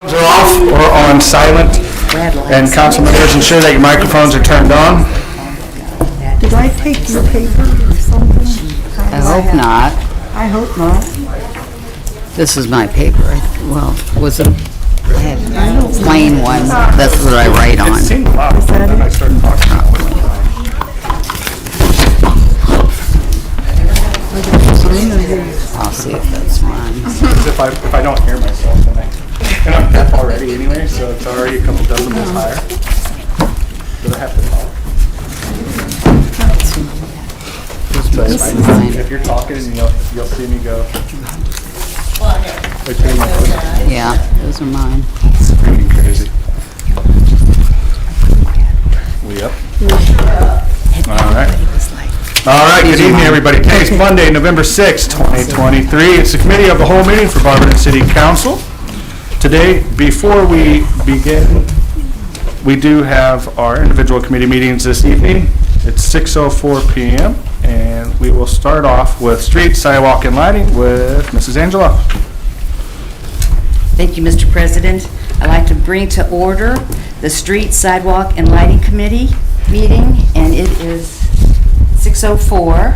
Are off or on silent, and council members, ensure that your microphones are turned on. Did I take your paper or something? I hope not. I hope not. This is my paper. Well, was it? I had a plain one. That's what I write on. It seemed loud, and then I started talking about it. I'll see if that's mine. If I don't hear myself, then and I'm deaf already anyway, so it's already a couple decibels higher. Do I have to talk? But if you're talking, you'll see me go. Yeah, those are mine. It's freaking crazy. We up? All right. All right, good evening, everybody. Today is Monday, November 6th, 2023. It's the Committee of the Whole meeting for Barberton City Council. Today, before we begin, we do have our individual committee meetings this evening. It's 6:04 p.m., and we will start off with street, sidewalk, and lighting with Mrs. Angela. Thank you, Mr. President. I'd like to bring to order the Street, Sidewalk, and Lighting Committee meeting, and it is 6:04.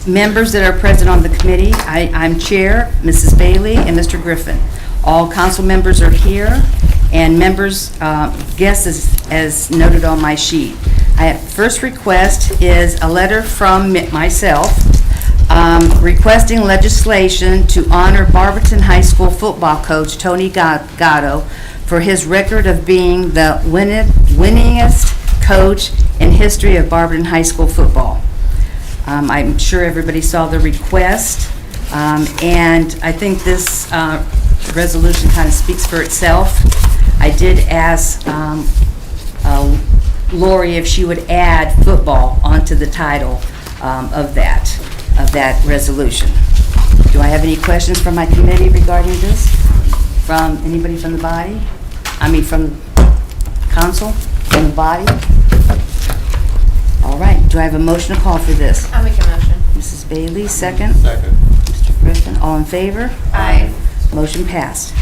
Members that are present on the committee, I'm Chair, Mrs. Bailey, and Mr. Griffin. All council members are here, and members, guests as noted on my sheet. First request is a letter from myself requesting legislation to honor Barberton High School football coach Tony Gatto for his record of being the winningest coach in history of Barberton High School football. I'm sure everybody saw the request, and I think this resolution kind of speaks for itself. I did ask Lori if she would add football onto the title of that resolution. Do I have any questions from my committee regarding this? From anybody from the body? I mean, from council, from the body? All right, do I have a motion to call for this? I'll make a motion. Mrs. Bailey, second. Second. Mr. Griffin, all in favor? Aye. Motion passed.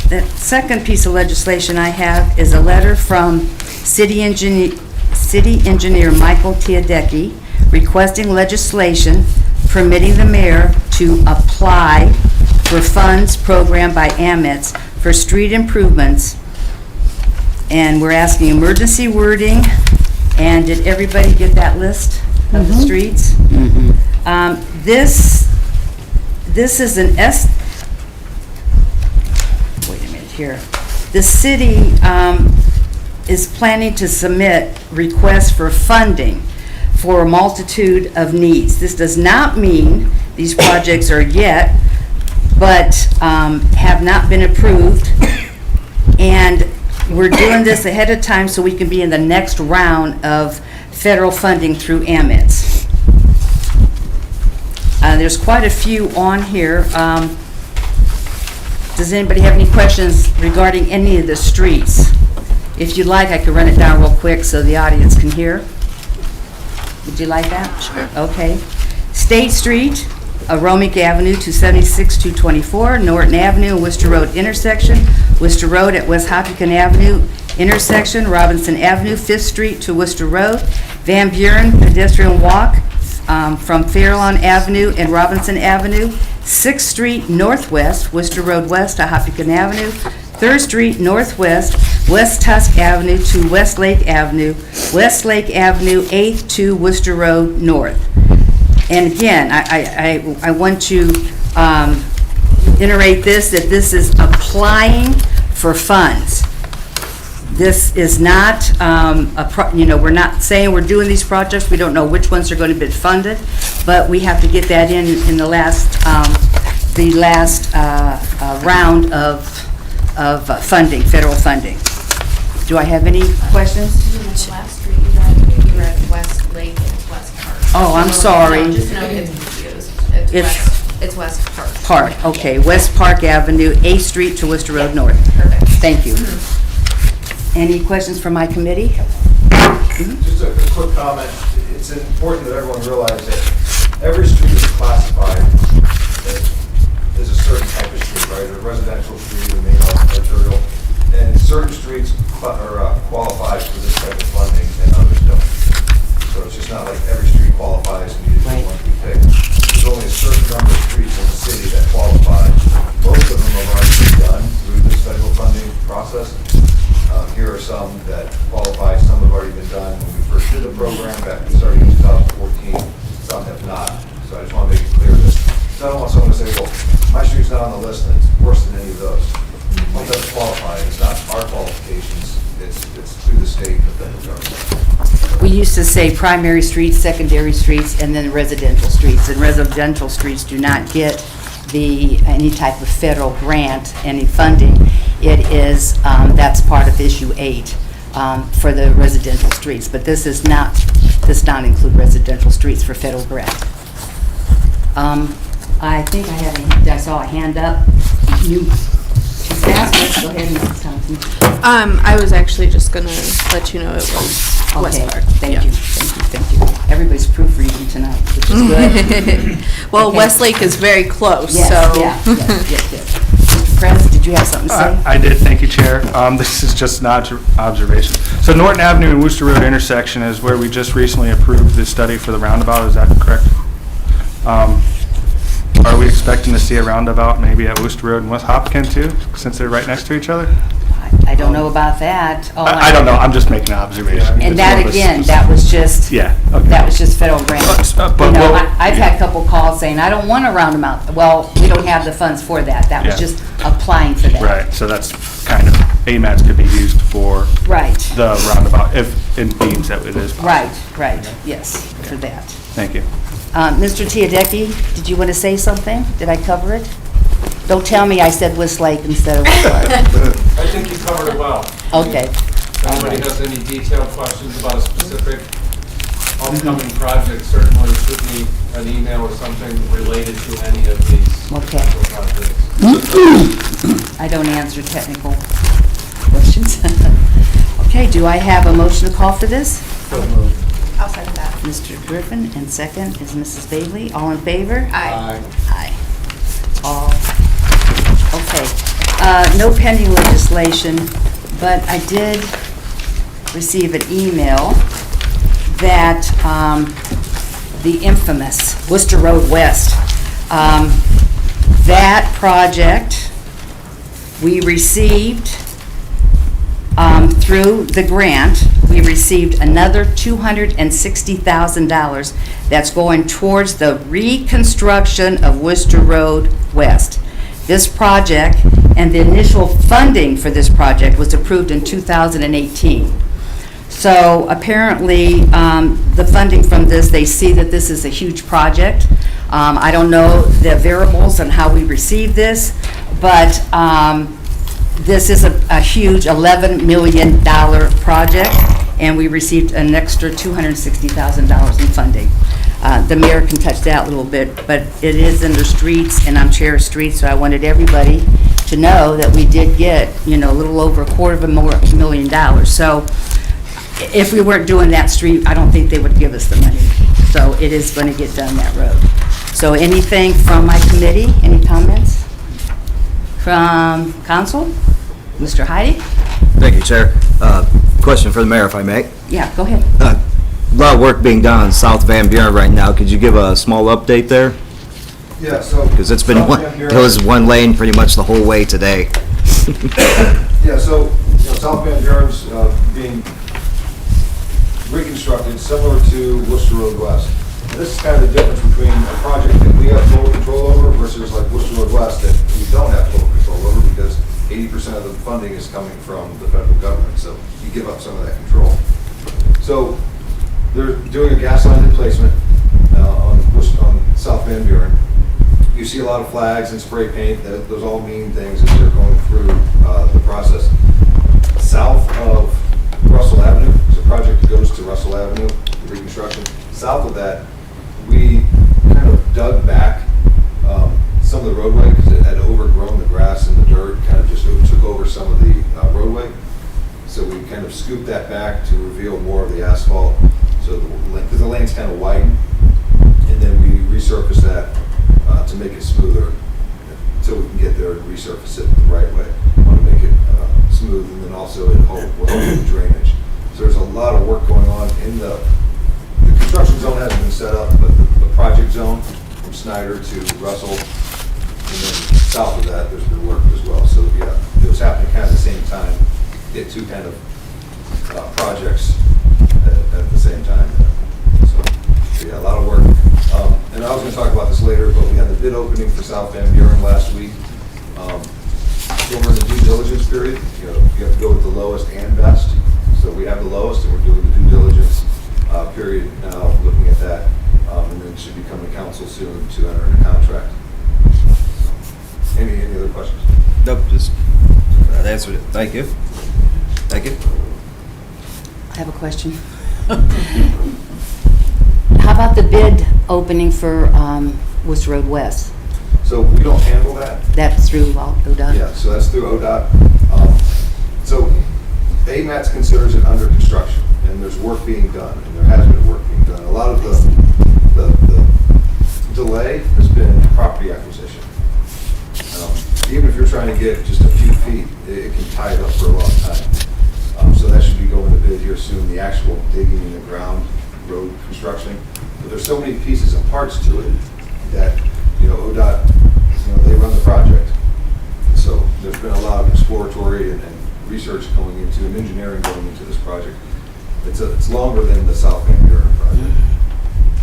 The second piece of legislation I have is a letter from City Engineer Michael Tiadecki requesting legislation permitting the mayor to apply for funds programmed by AMETS for street improvements. And we're asking emergency wording. And did everybody get that list of the streets? This is an wait a minute here. The city is planning to submit requests for funding for a multitude of needs. This does not mean these projects are yet, but have not been approved. And we're doing this ahead of time so we can be in the next round of federal funding through AMETS. There's quite a few on here. Does anybody have any questions regarding any of the streets? If you'd like, I could run it down real quick so the audience can hear. Would you like that? Sure. Okay. State Street, Romick Avenue, 276-224, Norton Avenue and Worcester Road intersection, Worcester Road at West Hopkinton Avenue intersection, Robinson Avenue, 5th Street to Worcester Road, Van Buren pedestrian walk from Fairlawn Avenue and Robinson Avenue, 6th Street Northwest, Worcester Road West to Hopkinton Avenue, 3rd Street Northwest, West Tusk Avenue to Westlake Avenue, Westlake Avenue 8th to Worcester Road North. And again, I want to iterate this, that this is applying for funds. This is not, we're not saying we're doing these projects. We don't know which ones are going to be funded, but we have to get that in the last round of funding, federal funding. Do I have any questions? Last street you read West Lake and West Park. Oh, I'm sorry. No, just don't get confused. It's West Park. Park, okay, West Park Avenue, 8th Street to Worcester Road North. Perfect. Thank you. Any questions from my committee? Just a quick comment. It's important that everyone realize that every street is classified as a certain type of street. right, a residential street, a main arterial, and certain streets qualify for this type of funding and others don't. So it's just not like every street qualifies and you just Right. want to be picked. There's only a certain number of streets in the city that qualify. Most of them have already been done through this federal funding process. Here are some that qualify, some have already been done when we first did the program back starting in 2014, some have not. So I just want to make it clear that, so I don't want someone to say, well, my street's not on the list and it's worse than any of those. Well, it doesn't qualify, it's not our qualifications, it's through the state and the federal government. We used to say primary streets, secondary streets, and then residential streets. And residential streets do not get any type of federal grant, any funding. It is, that's part of issue 8 for the residential streets. But this does not include residential streets for federal grant. I think I saw a hand up. You asked us, go ahead, Mrs. Thompson. I was actually just gonna let you know it was West Okay, Park. thank Yeah. you, thank you. Everybody's proofreading tonight, which is good. Well, Okay. Westlake is very close, Yes, so. yes. Mr. Press, did you have something to say? I did, thank you, Chair. This is just an observation. So Norton Avenue and Worcester Road intersection is where we just recently approved the study for the roundabout, is that correct? Are we expecting to see a roundabout maybe at Worcester Road and West Hopkins too, since they're right next to each other? I don't know about that. All I don't know, I'm just making an observation. And that again, that was just, Yeah, okay. that was just federal grant. But You know, what- I've had a couple calls saying, I don't want a roundabout. Well, we don't have the funds for that. That was Yeah. just applying for that. Right, so that's kind of, AMATs could be used for Right, the roundabout if it deems that it is possible. right, yes, for that. Thank you. Mr. Teodecki, did you want to say something? Did I cover it? Don't tell me I said Westlake instead of Westlake. I think you covered it well. Okay. If anybody has any detailed questions about a specific upcoming project, certainly shoot me an email or something related to any of these Okay. projects. I don't answer technical questions. Okay, do I have a motion to call for this? I'll second that. Mr. Griffin, and second is Mrs. Bailey. All in favor? Aye. Aye. All, okay. No pending legislation, but I did receive an email that the infamous Worcester Road West, that project, we received, through the grant, we received another $260,000 that's going towards the reconstruction of Worcester Road West. This project and the initial funding for this project was approved in 2018. So apparently, the funding from this, they see that this is a huge project. I don't know the variables on how we receive this, but this is a huge $11 million project, and we received an extra $260,000 in funding. The mayor can touch that a little bit, but it is under streets, and I'm chair of streets, so I wanted everybody to know that we did get, a little over $250,000. So if we weren't doing that street, I don't think they would give us the money. So it is going to get done that road. So anything from my committee, any comments? From council? Mr. Heidi? Thank you, Chair. Question for the mayor, if I may. Yeah, go ahead. A lot of work being done on South Van Buren right now. Could you give a small update there? Yeah, so. Because it's been it was one lane pretty much the whole way today. Yeah, so, South Van Buren's being reconstructed similar to Worcester Road West. And this is kind of the difference between a project that we have total control over versus like Worcester Road West that we don't have total control over because 80% of the funding is coming from the federal government, so you give up some of that control. So they're doing a gas line replacement on South Van Buren. You see a lot of flags and spray paint. Those all mean things as they're going through the process. South of Russell Avenue, there's a project that goes to Russell Avenue, the reconstruction. South of that, we kind of dug back some of the roadway because it had overgrown the grass and the dirt, kind of just took over some of the roadway. So we kind of scooped that back to reveal more of the asphalt. So because the lane's kind of widened, and then we resurfaced that to make it smoother until we can get there and resurface resurface it the right way. We want to make it smooth, and then also it will help with drainage. So there's a lot of work going on in the construction zone hasn't been set up, but the project zone from Snyder to Russell, and then south of that, there's been work as well. So yeah, it was happening kind of at the same time. Get two kind of projects at the same time. So yeah, a lot of work. And I was going to talk about this later, but we had the bid opening for South Van Buren last week. So we're in the due diligence period. You have to go with the lowest and best. So we have the lowest, and we're doing the due diligence period now, looking at that, and then it should be coming to council soon to enter into contract. Any other questions? Nope, just, that answered it. Thank you. Thank you. I have a question. How about the bid opening for Worcester Road West? So we don't handle that. That's through ODOT? Yeah, so that's through ODOT. So AMATS considers it under construction, and there's work being done, and there has been work being done. A lot of the delay has been property acquisition. Even if you're trying to get just a few feet, it can tie it up for a long time. So that should be going to bid here soon, the actual digging in the ground, road construction. But there's so many pieces and parts to it that, ODOT, they run the project. So there's been a lot of exploratory and research going into, and engineering going into this project. It's longer than the South Van Buren project,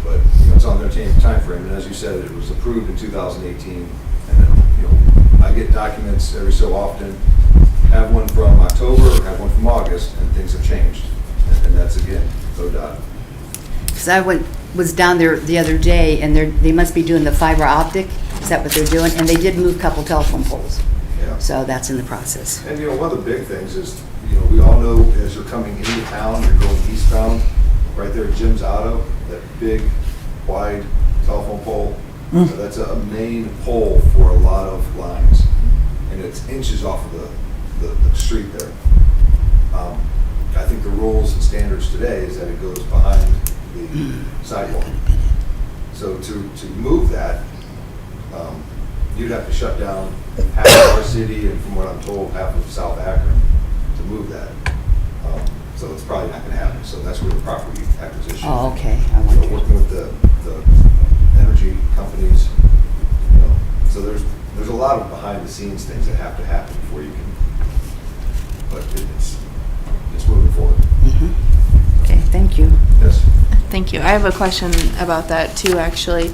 but it's on their time frame. And as you said, it was approved in 2018, and then I get documents every so often. Have one from October, have one from August, and things have changed. And that's again ODOT. Because I was down there the other day, and they must be doing the fiber optic. Is that what they're doing? And they did move a couple telephone poles. Yeah. So that's in the process. And one of the big things is, we all know as you're coming into town, you're going eastbound, right there at Jim's Auto, that big, wide telephone pole. So that's a main pole for a lot of lines, and it's inches off of the street there. I think the rules and standards today is that it goes behind the sidewalk. So to move that, you'd have to shut down half of our city, and from what I'm told, half of South Akron to move that. So it's probably not going to happen. So that's where the property acquisition. Oh, okay. Working with the energy companies. So there's a lot of behind the scenes things that have to happen before you can. But it's moving forward. Mm-hmm. Okay, thank you. Yes. Thank you. I have a question about that too, actually.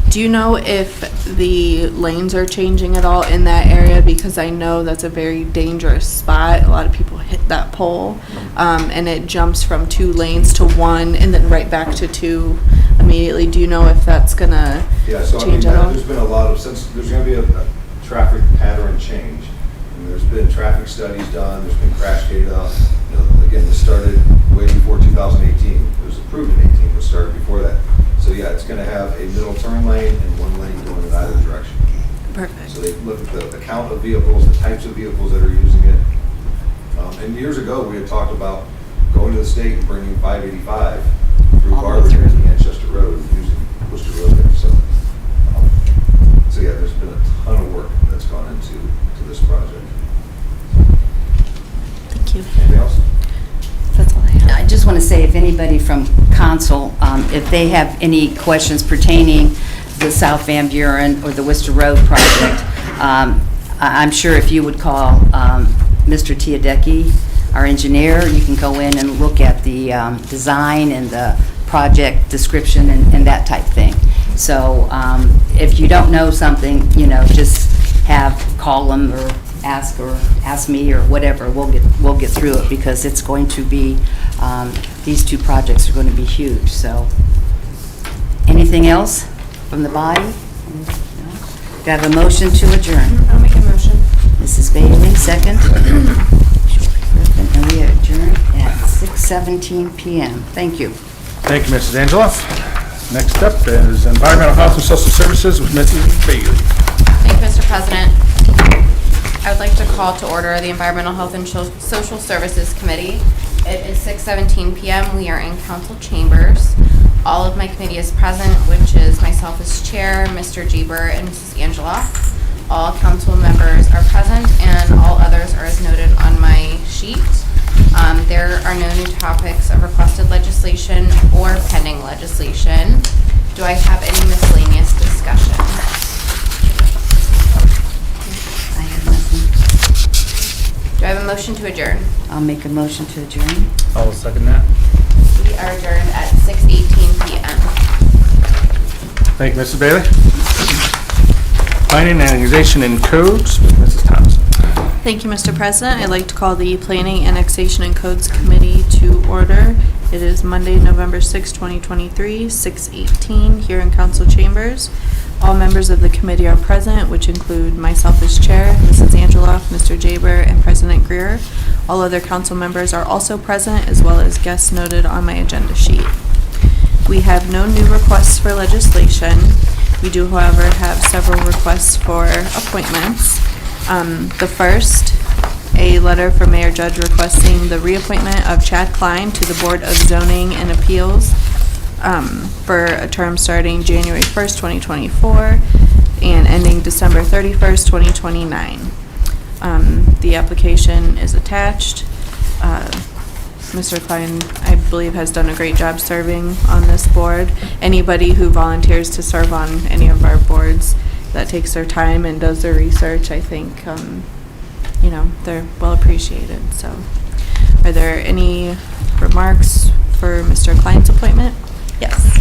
Do you know if the lanes are changing at all in that area? Because I know that's a very dangerous spot. A lot of people hit that pole, and it jumps from 2 lanes to 1 and then right back to 2 immediately. Do you know if that's gonna change at all? There's been a lot of, since there's gonna be a traffic pattern change, and there's been traffic studies done, there's been crash data. Again, this started way before 2018. It was approved in 18, but started before that. So yeah, it's gonna have a middle turn lane and 1 lane going in either direction. Perfect. So they look at the count of vehicles, the types of vehicles that are using it. And years ago, we had talked about going to the state and bringing 585 through Barberton and Manchester Road and using Worcester Road there. So yeah, there's been a ton of work that's gone into this project. Thank you. Anything else? That's all I have. I just want to say, if anybody from council, if they have any questions pertaining to the South Van Buren or the Worcester Road project, I'm sure if you would call Mr. Tiadecki, our engineer, you can go in and look at the design and the project description and that type thing. So if you don't know something, just call them or ask me or whatever. We'll get through it, because it's going to be, these 2 projects are going to be huge. So anything else from the body? No? Do I have a motion to adjourn? I'll make a motion. Mrs. Bailey, second. And we adjourn at 6:17 p.m. Thank you. Thank you, Mrs. Angeloff. Next up is Environmental Health and Social Services with Mrs. Bailey. Thank you, Mr. President. I would like to call to order the Environmental Health and Social Services Committee. It is 6:17 p.m. We are in council chambers. All of my committee is present, which is myself as chair, Mr. Jeber, and Mrs. Angeloff. All council members are present, and all others are as noted on my sheet. There are no new topics of requested legislation or pending legislation. Do I have any miscellaneous discussion? I have nothing. Do I have a motion to adjourn? I'll make a motion to adjourn. I'll second that. We are adjourned at 6:18 p.m. Thank you, Mrs. Bailey. Planning, Annexation, and Codes, Mrs. Thompson. Thank you, Mr. President. I'd like to call the Planning, Annexation, and Codes Committee to order. It is Monday, November 6, 2023, 6:18 here in council chambers. All members of the committee are present, which include myself as chair, Mrs. Angeloff, Mr. Jaber, and President Greer. All other council members are also present, as well as guests noted on my agenda sheet. We have no new requests for legislation. We do, however, have several requests for appointments. The first, a letter from Mayor Judge requesting the reappointment of Chad Klein to the Board of Zoning and Appeals for a term starting January 1st, 2024 and ending December 31st, 2029. The application is attached. Mr. Klein, I believe, has done a great job serving on this board. Anybody who volunteers to serve on any of our boards that takes their time and does their research, I think, you know, they're well appreciated. So, are there any remarks for Mr. Klein's appointment? Yes.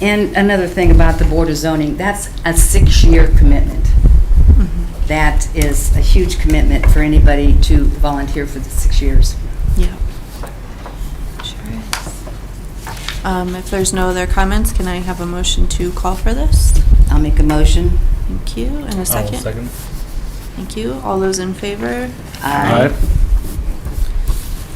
And another thing about the Board of Zoning, that's a 6-year commitment. Mm-hmm. That is a huge commitment for anybody to volunteer for the 6 years. Yeah. Sure is. If there's no other comments, can I have a motion to call for this? I'll make a motion. Thank you. And a second? I'll second. Thank you. All those in favor? Aye.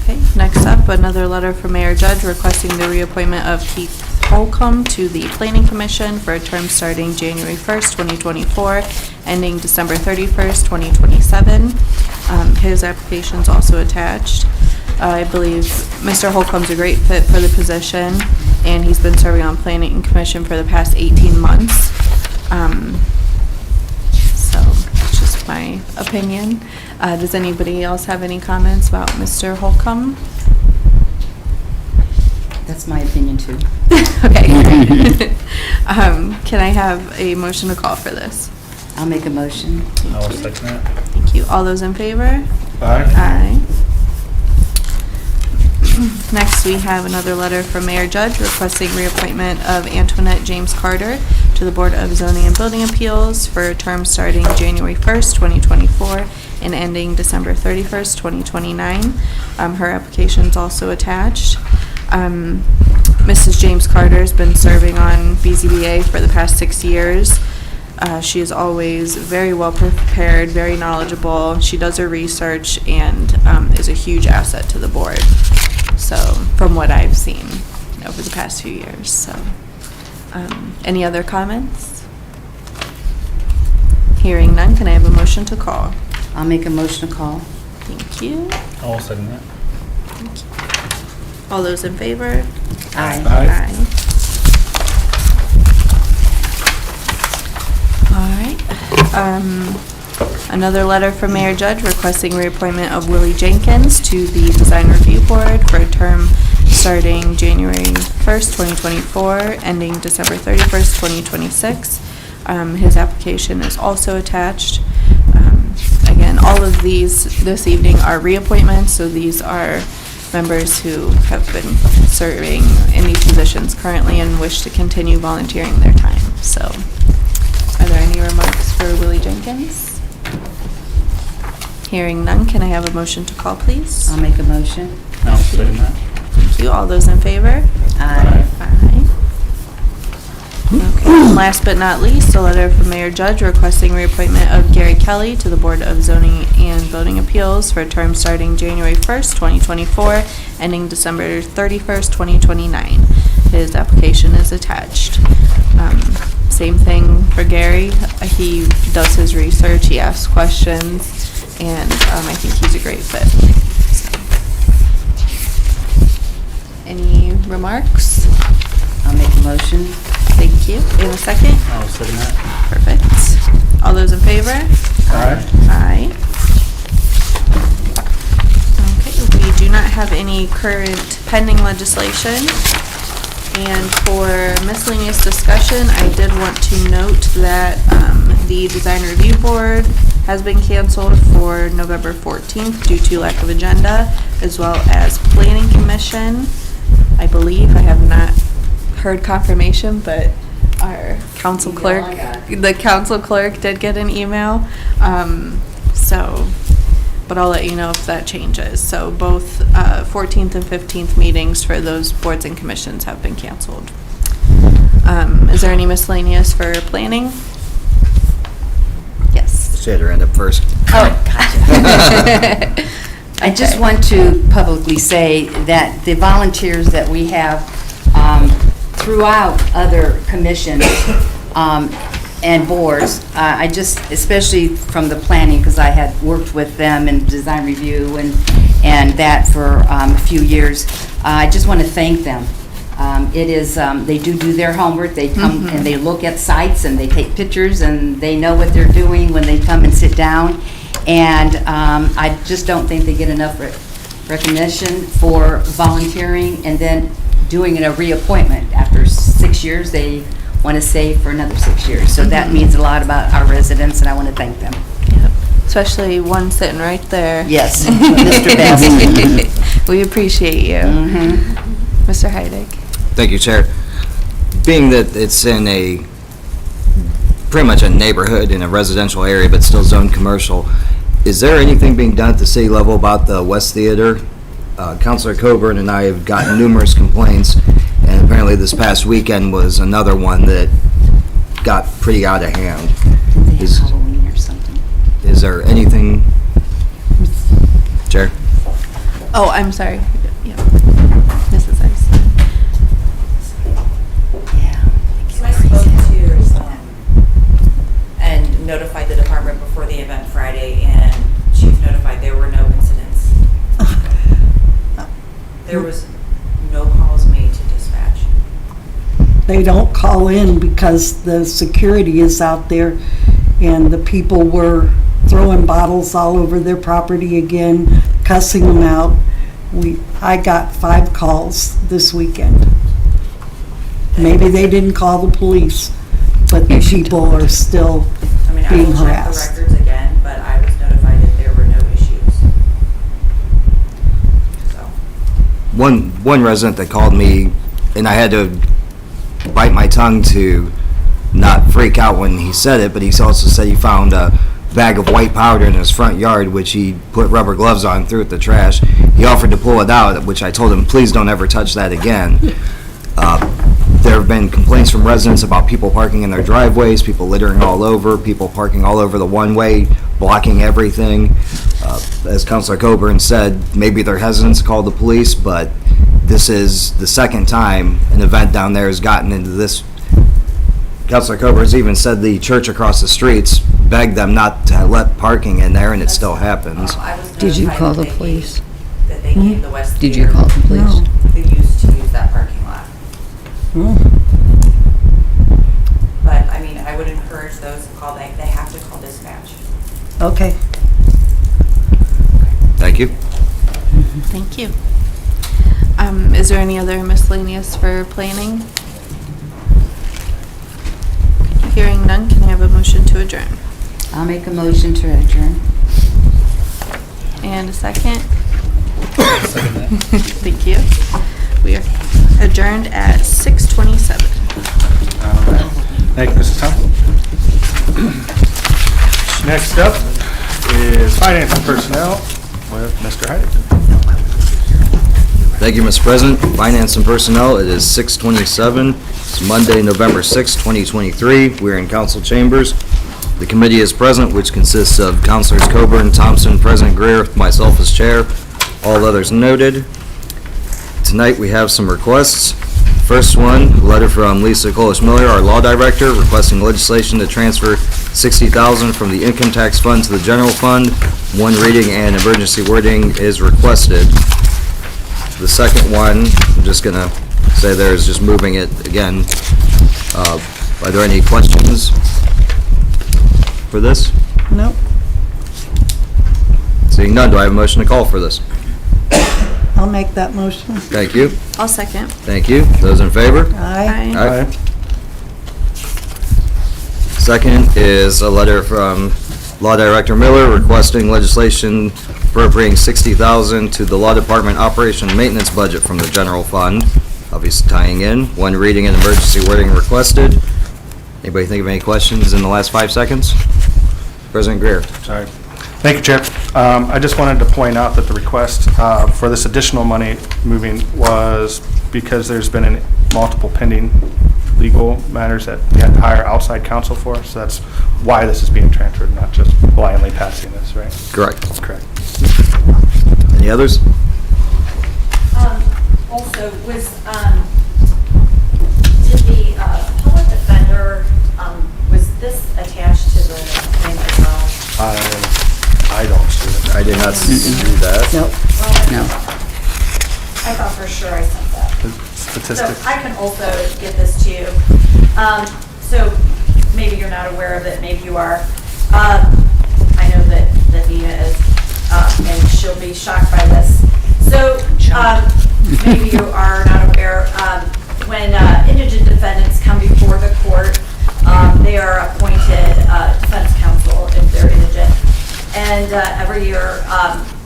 Okay, next up, another letter from Mayor Judge requesting the reappointment of Keith Holcomb to the Planning Commission for a term starting January 1st, 2024, ending December 31st, 2027. His application's also attached. I believe Mr. Holcomb's a great fit for the position, and he's been serving on Planning Commission for the past 18 months. So, that's just my opinion. Does anybody else have any comments about Mr. Holcomb? That's my opinion too. Okay. Can I have a motion to call for this? I'll make a motion. I'll second that. Thank you. All those in favor? Aye. Aye. Next, we have another letter from Mayor Judge requesting reappointment of Antoinette James Carter to the Board of Zoning and Building Appeals for a term starting January 1st, 2024 and ending December 31st, 2029. Her application is also attached. Mrs. James Carter has been serving on BZBA for the past 6 years. She is always very well prepared, very knowledgeable. She does her research and is a huge asset to the board. So, from what I've seen over the past few years. So, any other comments? Hearing none, can I have a motion to call? I'll make a motion to call. Thank you. I'll second that. Thank you. All those in favor? Aye. Aye. All right. Another letter from Mayor Judge requesting reappointment of Willie Jenkins to the Design Review Board for a term starting January 1st, 2024, ending December 31st, 2026. His application is also attached. Again, all of these this evening are reappointments, so these are members who have been serving in these positions currently and wish to continue volunteering their time. So, are there any remarks for Willie Jenkins? Hearing none, can I have a motion to call, please? I'll make a motion. I'll second that. Thank you. All those in favor? Aye. Aye. Okay, and last but not least, a letter from Mayor Judge requesting reappointment of Gary Kelly to the Board of Zoning and Building Appeals for a term starting January 1st, 2024, ending December 31st, 2029. His application is attached. Same thing for Gary. He does his research, he asks questions, and I think he's a great fit. So. Any remarks? I'll make a motion. Thank Thank you. In a second? I'll second that. Perfect. All those in favor? Aye. Aye. Okay, we do not have any current pending legislation. And for miscellaneous discussion, I did want to note that the Design Review Board has been canceled for November 14th due to lack of agenda, as well as Planning Commission. I believe, I have not heard confirmation, but our council clerk, the council clerk did get an email. But I'll let you know if that changes. So both 14th and 15th meetings for those boards and commissions have been canceled. Is there any miscellaneous for planning? Yes. She had her hand up first. Oh, gotcha. I just want to publicly say that the volunteers that we have throughout other commissions and boards, I just, especially from the planning, because I had worked with them in design review and that for a few years, I just want to thank them. It is, they do their homework, they come and they look at sites and they take pictures and they know what they're doing when they come and sit down. And I just don't think they get enough recognition for volunteering and then doing a reappointment. After 6 years, they want to stay for another 6 years. So that means a lot about our residents, and I want to thank them. Yep. Especially one sitting right there. Yes, Mr. Best. We appreciate you. Mr. Heidig. Thank you, Chair. Being that it's in pretty much a neighborhood in a residential area, but still zoned commercial, is there anything being done at the city level about the West Theater? Councilor Coburn and I have gotten numerous complaints, and apparently this past weekend was another one that got pretty out of hand. They have Halloween or something. Is there anything, Chair? Oh, I'm sorry. Yeah. Mrs. Ice. Yeah. So I spoke to and notified the department before the event Friday, and chief notified there were no incidents. There was no calls made to dispatch. They don't call in because the security is out there and the people were throwing bottles all over their property again, cussing them out. I got 5 calls this weekend. Maybe they didn't call the police, but the people are still I mean, I being will check harassed. the records again, but I was notified that there were no issues. So, One resident that called me, and I had to bite my tongue to not freak out when he said it, but he also said he found a bag of white powder in his front yard, which he put rubber gloves on, threw it in the trash. He offered to pull it out, which I told him, please don't ever touch that again. There have been complaints from residents about people parking in their driveways, people littering all over, people parking all over the one-way, blocking everything. As Councilor Coburn said, maybe they're hesitant to call the police, but this is the second time an event down there has gotten into this. Councilor Coburn's even said the church across the streets begged them not to let parking in there, and it still happens. I was Did you notified call that the police? That they gave the West Did you Theater call the police? who used to use that parking lot. But, I mean, I would encourage those to call, they have to call dispatch. Okay. Thank you. Thank you. Is there any other miscellaneous for planning? Hearing none, can I have a motion to adjourn? I'll make a motion to adjourn. And a second? Thank you. We are adjourned at 6:27. All right. Thank you, Mrs. Thompson. Next up is Finance and Personnel with Mr. Heidig. Thank you, Mr. President. Finance and Personnel, it is 6:27. It's Monday, November 6, 2023. We're in council chambers. The committee is present, which consists of Councilors Coburn, Thompson, President Greer, myself as chair, all others noted. Tonight, we have some requests. First one, a letter from Lisa Colish-Miller, our law director, requesting legislation to transfer $60,000 from the income tax fund to the general fund. One reading and emergency wording is requested. The second one, I'm just gonna say there is just moving it again Are there any questions for this? Nope. Seeing none, do I have a motion to call for this? I'll make that motion. Thank you. I'll second. Thank you. Those in favor? Aye. Aye. Second is a letter from Law Director Miller requesting legislation appropriating $60,000 to the Law Department Operation and Maintenance budget from the general fund, obviously tying in. One reading and emergency wording requested. Anybody think of any questions in the last 5 seconds? President Greer. Sorry. Thank you, Chair. I just wanted to point out that the request for this additional money moving was because there's been multiple pending legal matters that we had to hire outside counsel for, so that's why this is being transferred, not just blindly passing this, right? Correct. That's correct. Any others? Also, did the public defender, was this attached to the claim as well? I don't see it. I did not see that. Nope. No. I thought for sure I sent that. Statistics. So I can also get this to you. So maybe you're not aware of it, maybe you are. I know that Nina is, and she'll be shocked by this. So maybe you are not aware, when indigent defendants come before the court, they are appointed defense counsel if they're indigent. And every year,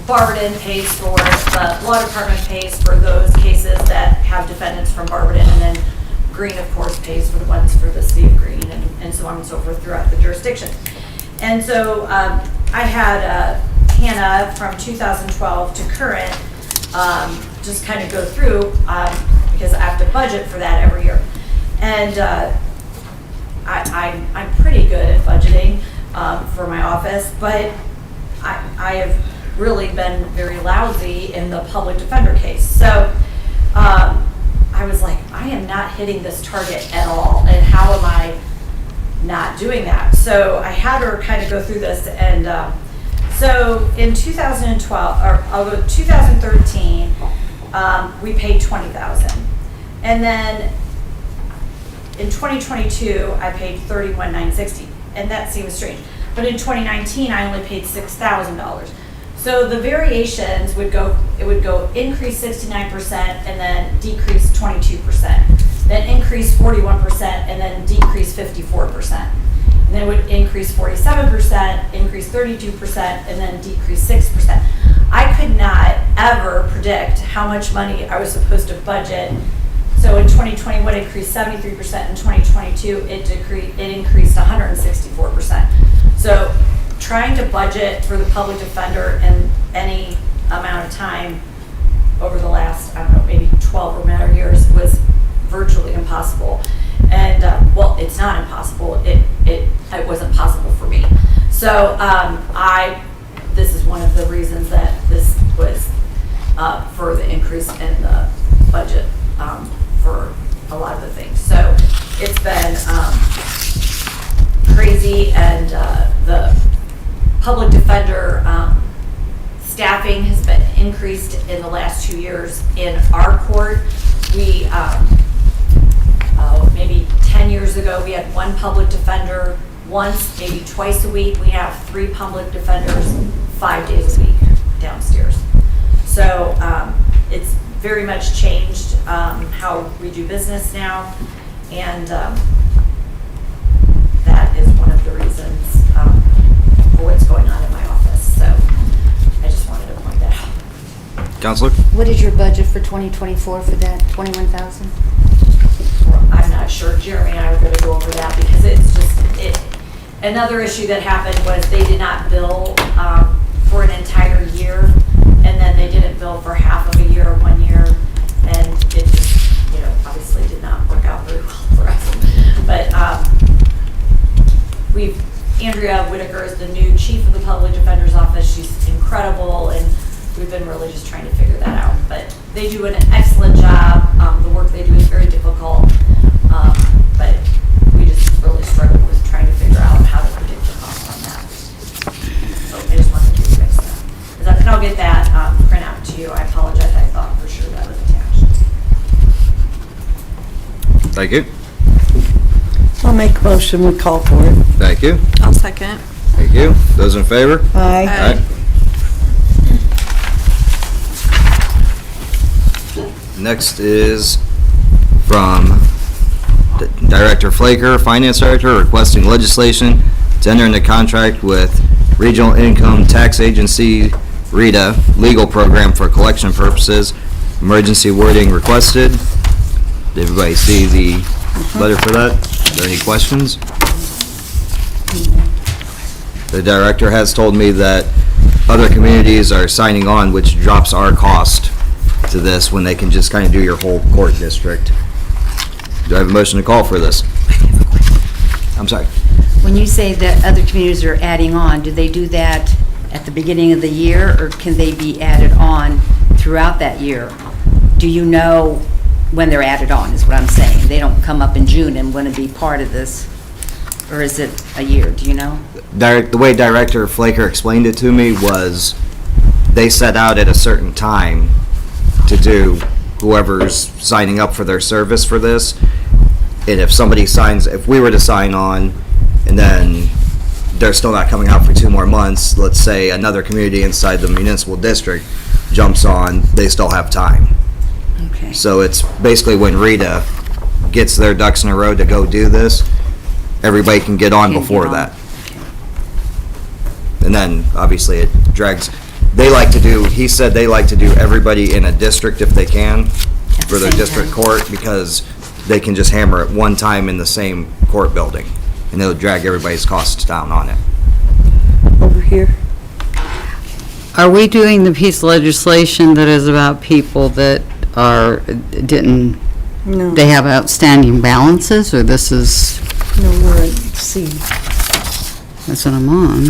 Barberton pays for, the law department pays for those cases that have defendants from Barberton, and then Greene, of course, pays for the ones for the city of Greene, and so on and so forth throughout the jurisdiction. And so I had Hannah from 2012 to current just kind of go through because I have to budget for that every year. And I'm pretty good at budgeting for my office, but I have really been very lousy in the public defender case. So I was like, I am not hitting this target at all, and how am I not doing that? So I had her kind of go through this, and so in 2012, or I'll go 2013, we paid $20,000, and then in 2022 I paid $31,960, and that seems strange. But in 2019 I only paid $6,000. So the variations would go, it would go increase 69% and then decrease 22%, then increase 41% and then decrease 54%. And then it would increase 47%, increase 32%, and then decrease 6%. I could not ever predict how much money I was supposed to budget. So in 2021 it increased 73%, in 2022 it increased 164%. So trying to budget for the public defender in any amount of time over the last, I don't know, maybe 12 or more years was virtually impossible. And well, it's not impossible. It wasn't possible for me. So this is one of the reasons that this was for the increase in the budget for a lot of the things. So it's been crazy, and the public defender staffing has been increased in the last 2 years in our court. We maybe 10 years ago we had one public defender once, maybe twice a week. We have 3 public defenders 5 days a week downstairs. So it's very much changed how we do business now, and that is one of the reasons for what's going on in my office. So I just wanted to point that out. Counselor? What is your budget for 2024 for that, 21,000? I'm not sure. Jeremy and I were going to go over that because it's just, another issue that happened was they did not bill for an entire year, and then they didn't bill for half of a year, 1 year, and it just, obviously did not work out very well for us. But Andrea Whitaker is the new chief of the public defender's office. She's incredible, and we've been really just trying to figure that out. But they do an excellent job. The work they do is very difficult, but we just really struggle with trying to figure out how to predict the cost on that. So I just wanted to give you guys that. And I'll get that printout to you. I apologize. I thought for sure that was attached. Thank you. I'll make a motion, we call for it. Thank you. I'll second. Thank you. Those in favor? Aye. Aye. Next is from Director Flaker, Finance Director, requesting legislation to enter into contract with Regional Income Tax Agency, RETA, legal program for collection purposes. Emergency wording requested. Did everybody see the letter for that? Are there any questions? The director has told me that other communities are signing on, which drops our cost to this when they can just kind of do your whole court district. Do I have a motion to call for this? I'm sorry. When you say that other communities are adding on, do they do that at the beginning of the year, or can they be added on throughout that year? Do you know when they're added on, is what I'm saying? They don't come up in June and want to be part of this, or is it a year, do you know? The way Director Flaker explained it to me was they set out at a certain time to do whoever's signing up for their service for this. And if somebody signs, if we were to sign on and then they're still not coming out for 2 more months, let's say another community inside the municipal district jumps on, they still have time. Okay. So it's basically when RETA gets their ducks in a row to go do this, everybody can get on Can get before on. that. And then, obviously, it drags. They like to do, he said they like to do everybody in a district if they can for their same district time. court, because they can just hammer it one time in the same court building, and it'll drag everybody's costs down on it. Over here. Are we doing the piece of legislation that is about people that No, they have outstanding balances, or this is, no, we're at C. that's what I'm on,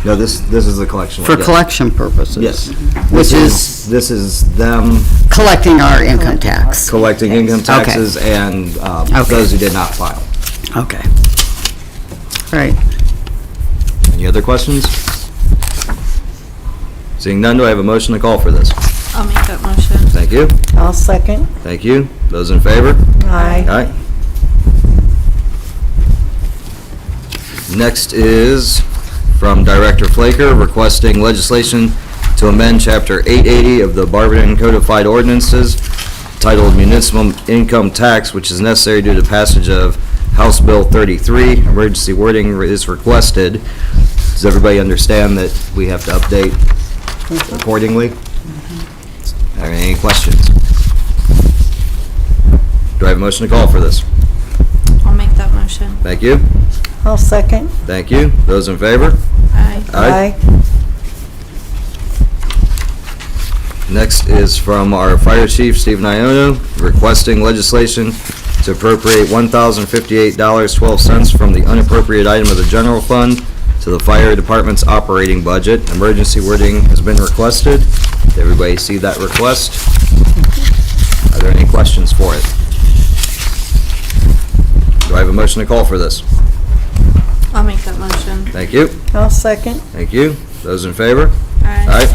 No, this is the collection. for one, yeah. collection purposes? Yes. Which is This is them collecting our income tax? collecting income Okay. taxes and Okay. those who did not file. Okay. Right. Any other questions? Seeing none, do I have a motion to call for this? I'll make that motion. Thank you. I'll second. Thank you. Those in favor? Aye. Aye. Next is from Director Flaker, requesting legislation to amend Chapter 880 of the Barberton Codified Ordinances titled Municipal Income Tax, which is necessary due to passage of House Bill 33. Emergency wording is requested. Does everybody understand that we have to update accordingly? Are there any questions? Do I have a motion to call for this? I'll make that motion. Thank you. I'll second. Thank you. Those in favor? Aye. Next is from our Fire Chief, Steve Iono, requesting legislation to appropriate $1,058.12 from the unappropriated item of the general fund to the fire department's operating budget. Emergency wording has been requested. Did everybody see that request? Are there any questions for it? Do I have a motion to call for this? I'll make that motion. Thank you. I'll second. Thank you. Those in favor? Aye. Aye.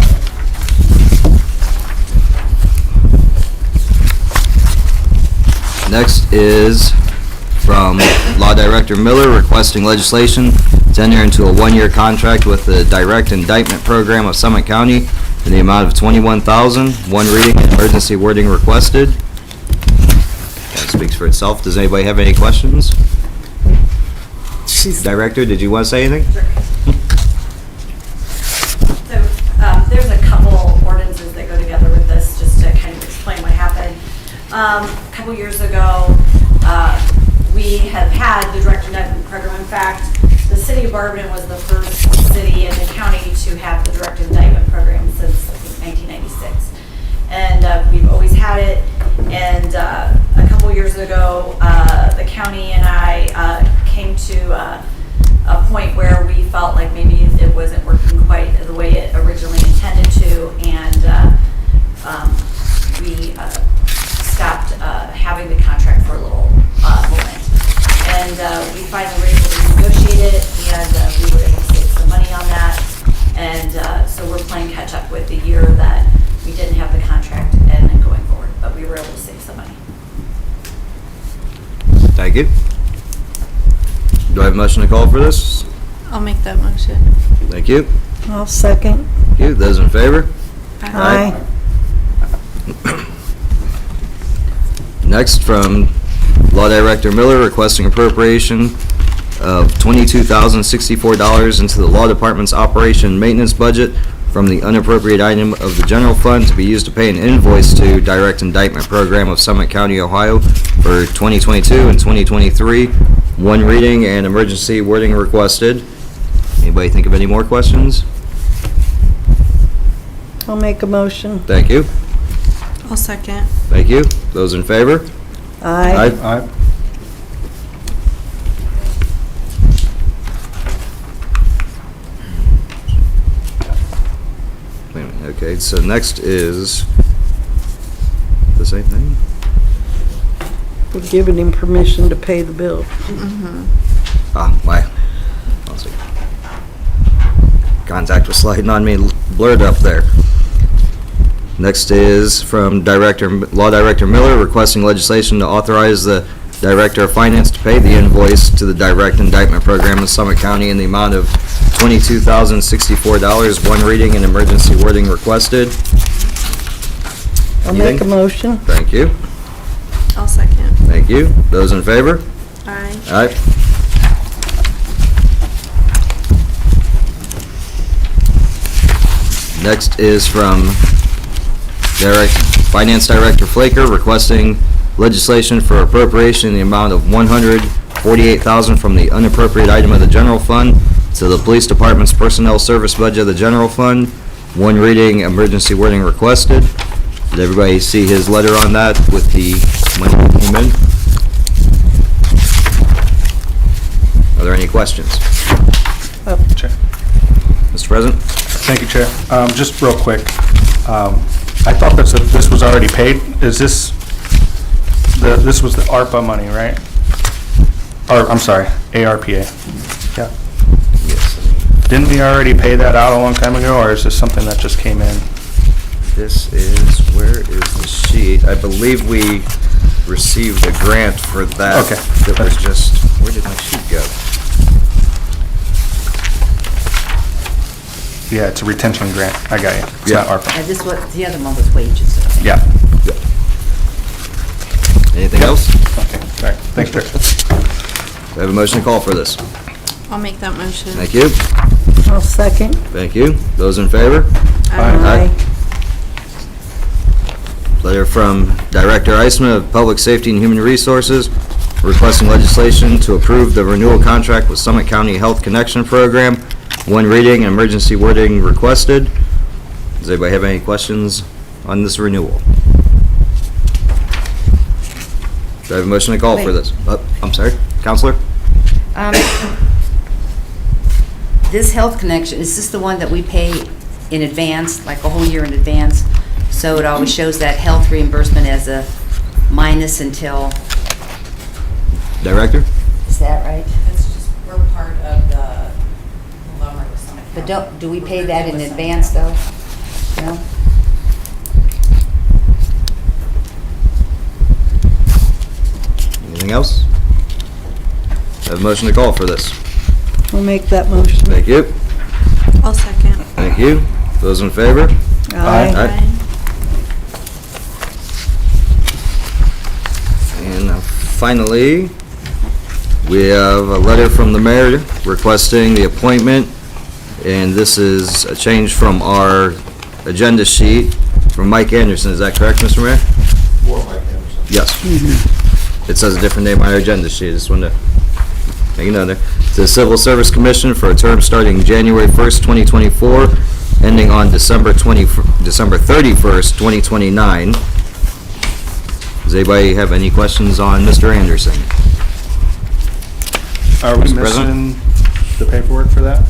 Next is from Law Director Miller, requesting legislation to enter into a 1-year contract with the Direct Indictment Program of Summit County in the amount of $21,000. One reading and emergency wording requested. That speaks for itself. Does anybody have any questions? Director, did you want to say anything? So, there's a couple ordinances that go together with this, just to kind of explain what happened. A couple years ago, we have had the direct indictment program. In fact, the city of Barberton was the first city in the county to have the direct indictment program since, I think, 1996. And we've always had it. And a couple years ago, the county and I came to a point where we felt like maybe it wasn't working quite the way it originally intended to, and we stopped having the contract for a little moment. And we finally were able to negotiate it, and we were able to save some money on that. And so we're playing catch up with the year that we didn't have the contract and then going forward, but we were able to save some money. Thank you. Do I have a motion to call for this? I'll make that motion. Thank you. I'll second. Thank you. Those in favor? Aye. Next, from Law Director Miller, requesting appropriation of $22,064 into the Law Department's operation and maintenance budget from the unappropriated item of the general fund to be used to pay an invoice to Direct Indictment Program of Summit County, Ohio for 2022 and 2023. One reading and emergency wording requested. Anybody think of any more questions? I'll make a motion. Thank you. I'll second. Thank you. Those in favor? Aye. Aye. Wait a minute, okay, so next is the same thing? We're giving him permission to pay the bill. Ah, my, let's see. Contact was sliding on me, blurred up there. Next is from Law Director Miller, requesting legislation to authorize the Director of Finance to pay the invoice to the Direct Indictment Program in Summit County in the amount of $22,064. One reading and emergency wording requested. I'll make a motion. Thank you. I'll second. Thank you. Those in favor? Aye. Aye. Next is from Finance Director Flaker, requesting legislation for appropriation in the amount of $148,000 from the unappropriated item of the general fund to the Police Department's personnel service budget of the general fund. One reading, emergency wording requested. Did everybody see his letter on that with the money that came in? Are there any questions? Chair. Mr. President? Thank you, Chair. Just real quick, I thought this was already paid. Is this was the ARPA money, right? Or, I'm sorry, ARPA. Yeah. Yes. Didn't we already pay that out a long time ago, or is this something that just came in? This is, where is the sheet? I believe we received a grant for that. Okay. That was just, where did my sheet go? Yeah, it's a retention grant. I got you. It's not ARPA. And this was, the other one was wages. Yeah. Anything else? Okay, all right. Thanks, Chair. We have a motion to call for this. I'll make that motion. Thank you. I'll second. Thank you. Those in favor? Aye. Letter from Director Eisman of Public Safety and Human Resources, requesting legislation to approve the renewal contract with Summit County Health Connection Program. One reading, emergency wording requested. Does anybody have any questions on this renewal? Do I have a motion to call for Wait. this? I'm sorry, Counselor? This health connection, is this the one that we pay in advance, like a whole year in advance? So it always shows that health reimbursement as a minus until, Director? is that right? It's just, we're part of the conglomerate with Summit But County. do we pay that in advance though? No? Anything else? I have a motion to call for this. I'll make that motion. Thank you. I'll second. Thank you. Those in favor? Aye. And finally, we have a letter from the mayor requesting the appointment, and this is a change from our agenda sheet from Mike Anderson. Is that correct, Mr. Mayor? For Mike Anderson. Yes. It says a different name on our agenda sheet. I just wanted to make it known there. To the Civil Service Commission for a term starting January 1st, 2024, ending on December 31st, 2029. Does anybody have any questions on Mr. Anderson? Are we Mr. President? missing the paperwork for that?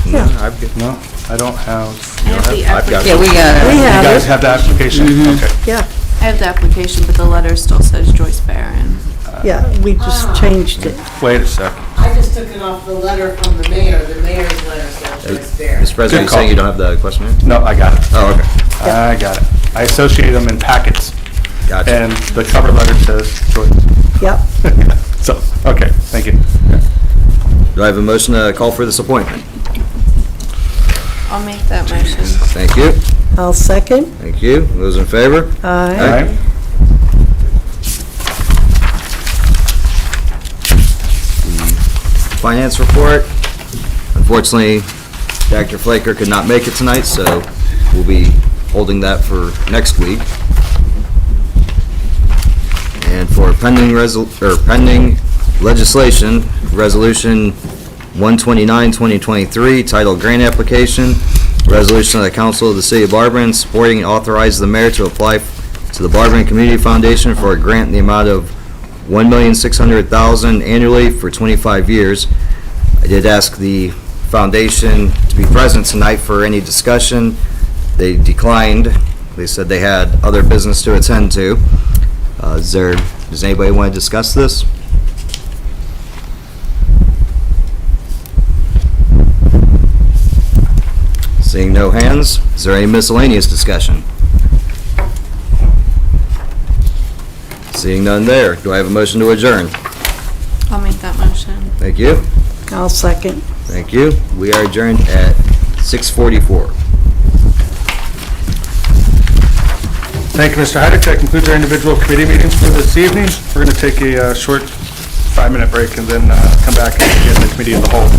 Yeah. I've got, No, I don't have. I have the I've got Yeah, we got We it. You have guys it. have the application? Okay. Yeah, I have the application, but the letter still says Joyce Barron. yeah, we just changed it. Wait a second. I just took it off the letter from the mayor. The mayor's letter says Joyce Barron. Mr. President, you Good saying you call. don't have the questionnaire? No, I got it. Oh, okay. I got it. I associate them in packets, Gotcha. and the cover letter says Joyce. Yep. Okay, thank you. Do I have a motion to call for this appointment? I'll make that motion. Thank you. I'll second. Thank you. Those in favor? Aye. All right. Finance report. Unfortunately, Dr. Flaker could not make it tonight, so we'll be holding that for next week. And for pending legislation, Resolution 129, 2023, titled Grant Application, resolution of the Council of the City of Barberton supporting and authorize the mayor to apply to the Barberton Community Foundation for a grant in the amount of $1,600,000 annually for 25 years. I did ask the foundation to be present tonight for any discussion. They declined. They said they had other business to attend to. Does anybody want to discuss this? Seeing no hands, is there any miscellaneous discussion? Seeing none there, do I have a motion to adjourn? I'll make that motion. Thank you. I'll second. Thank you. We are adjourned at 6:44. Thank you, Mr. Heidick. That concludes our individual committee meetings for this evening. We're going to take a short 5-minute break and then come back and begin the committee of the whole.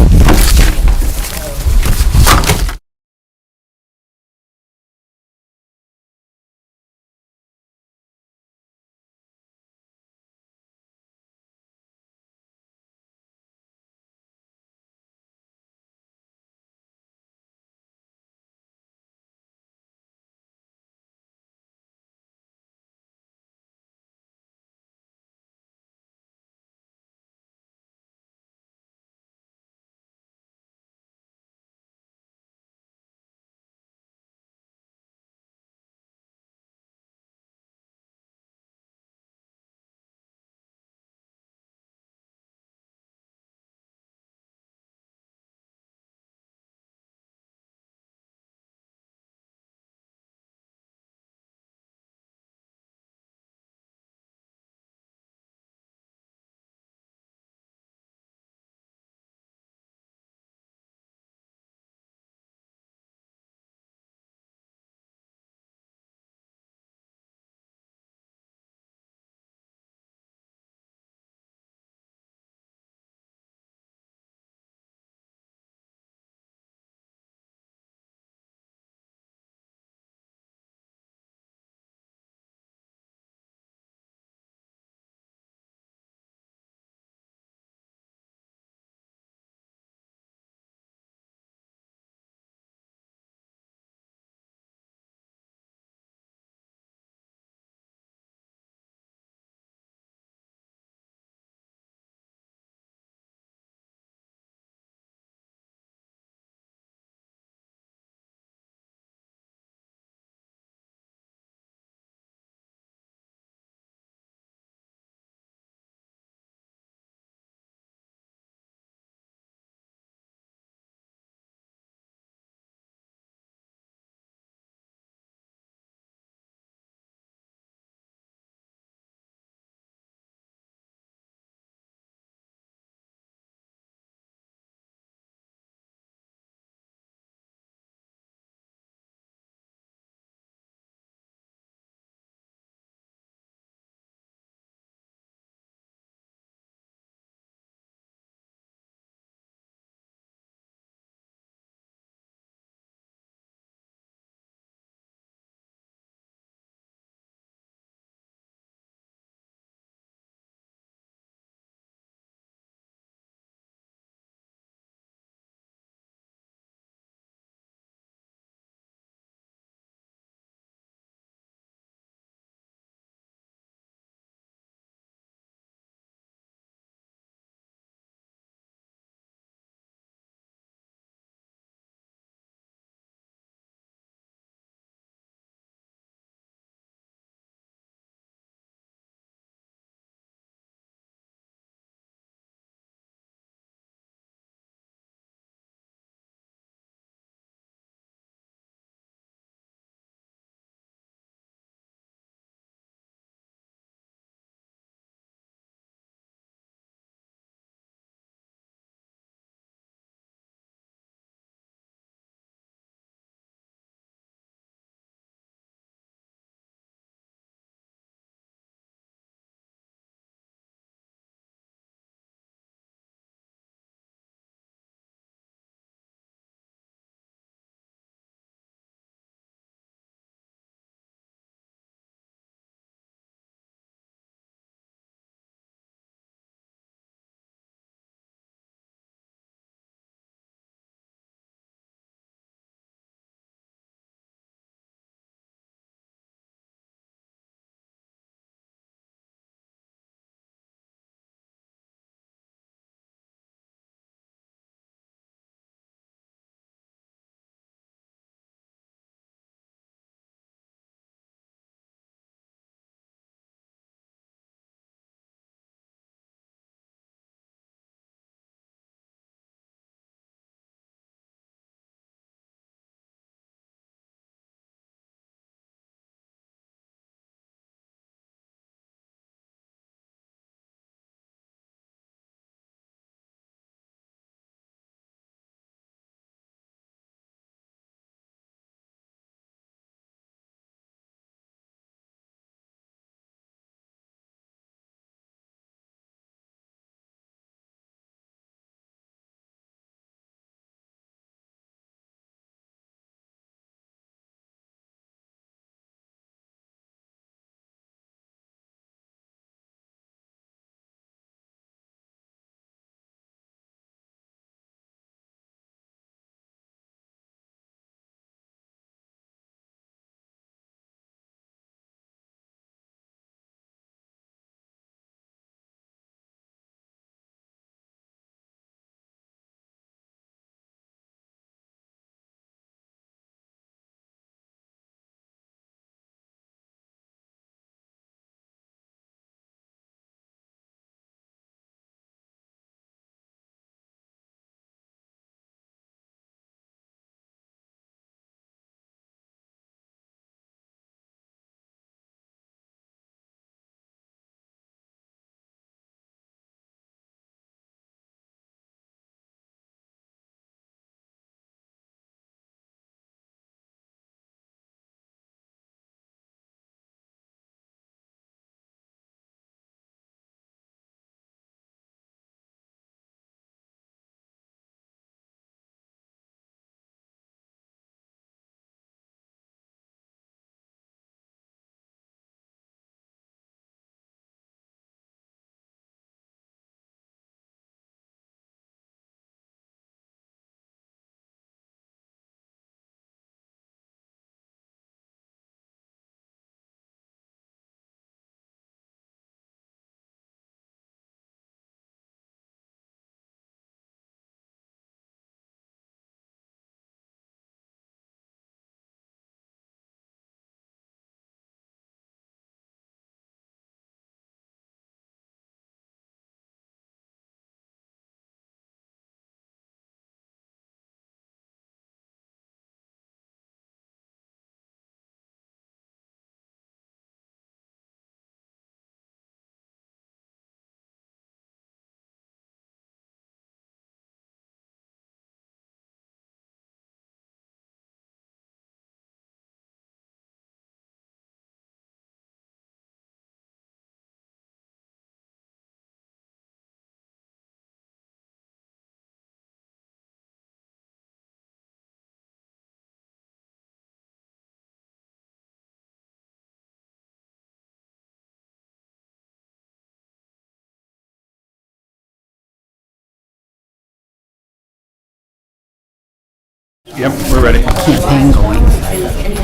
Yep, we're ready. Campaign going.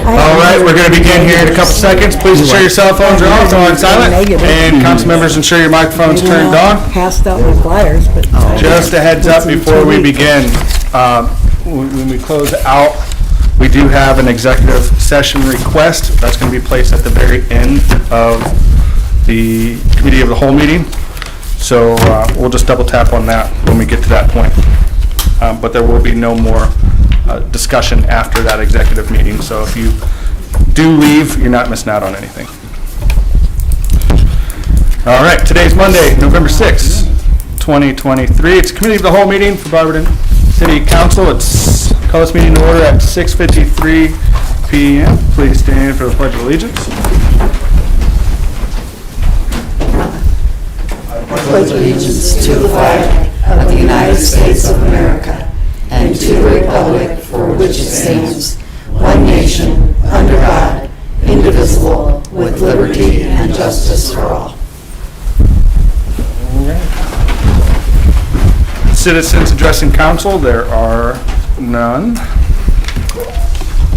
All right, we're going to begin here in a couple seconds. Please ensure your cell phones are off or on silent. And council members, ensure your microphone's turned on. Passed out my flyers, but. Just a heads up before we begin, when we close out, we do have an executive session request. That's going to be placed at the very end of the committee of the whole meeting. So we'll just double tap on that when we get to that point. But there will be no more discussion after that executive meeting. So if you do leave, you're not missing out on anything. All right, today's Monday, November 6th, 2023. It's committee of the whole meeting for Barberton City Council. Call this meeting to order at 6:53 p.m. Please stand for the Pledge of Allegiance. Pledge allegiance to the flag of the United States of America and to the republic for which it stands, one nation, under God, indivisible, with liberty and justice for all. Citizens addressing council, there are none.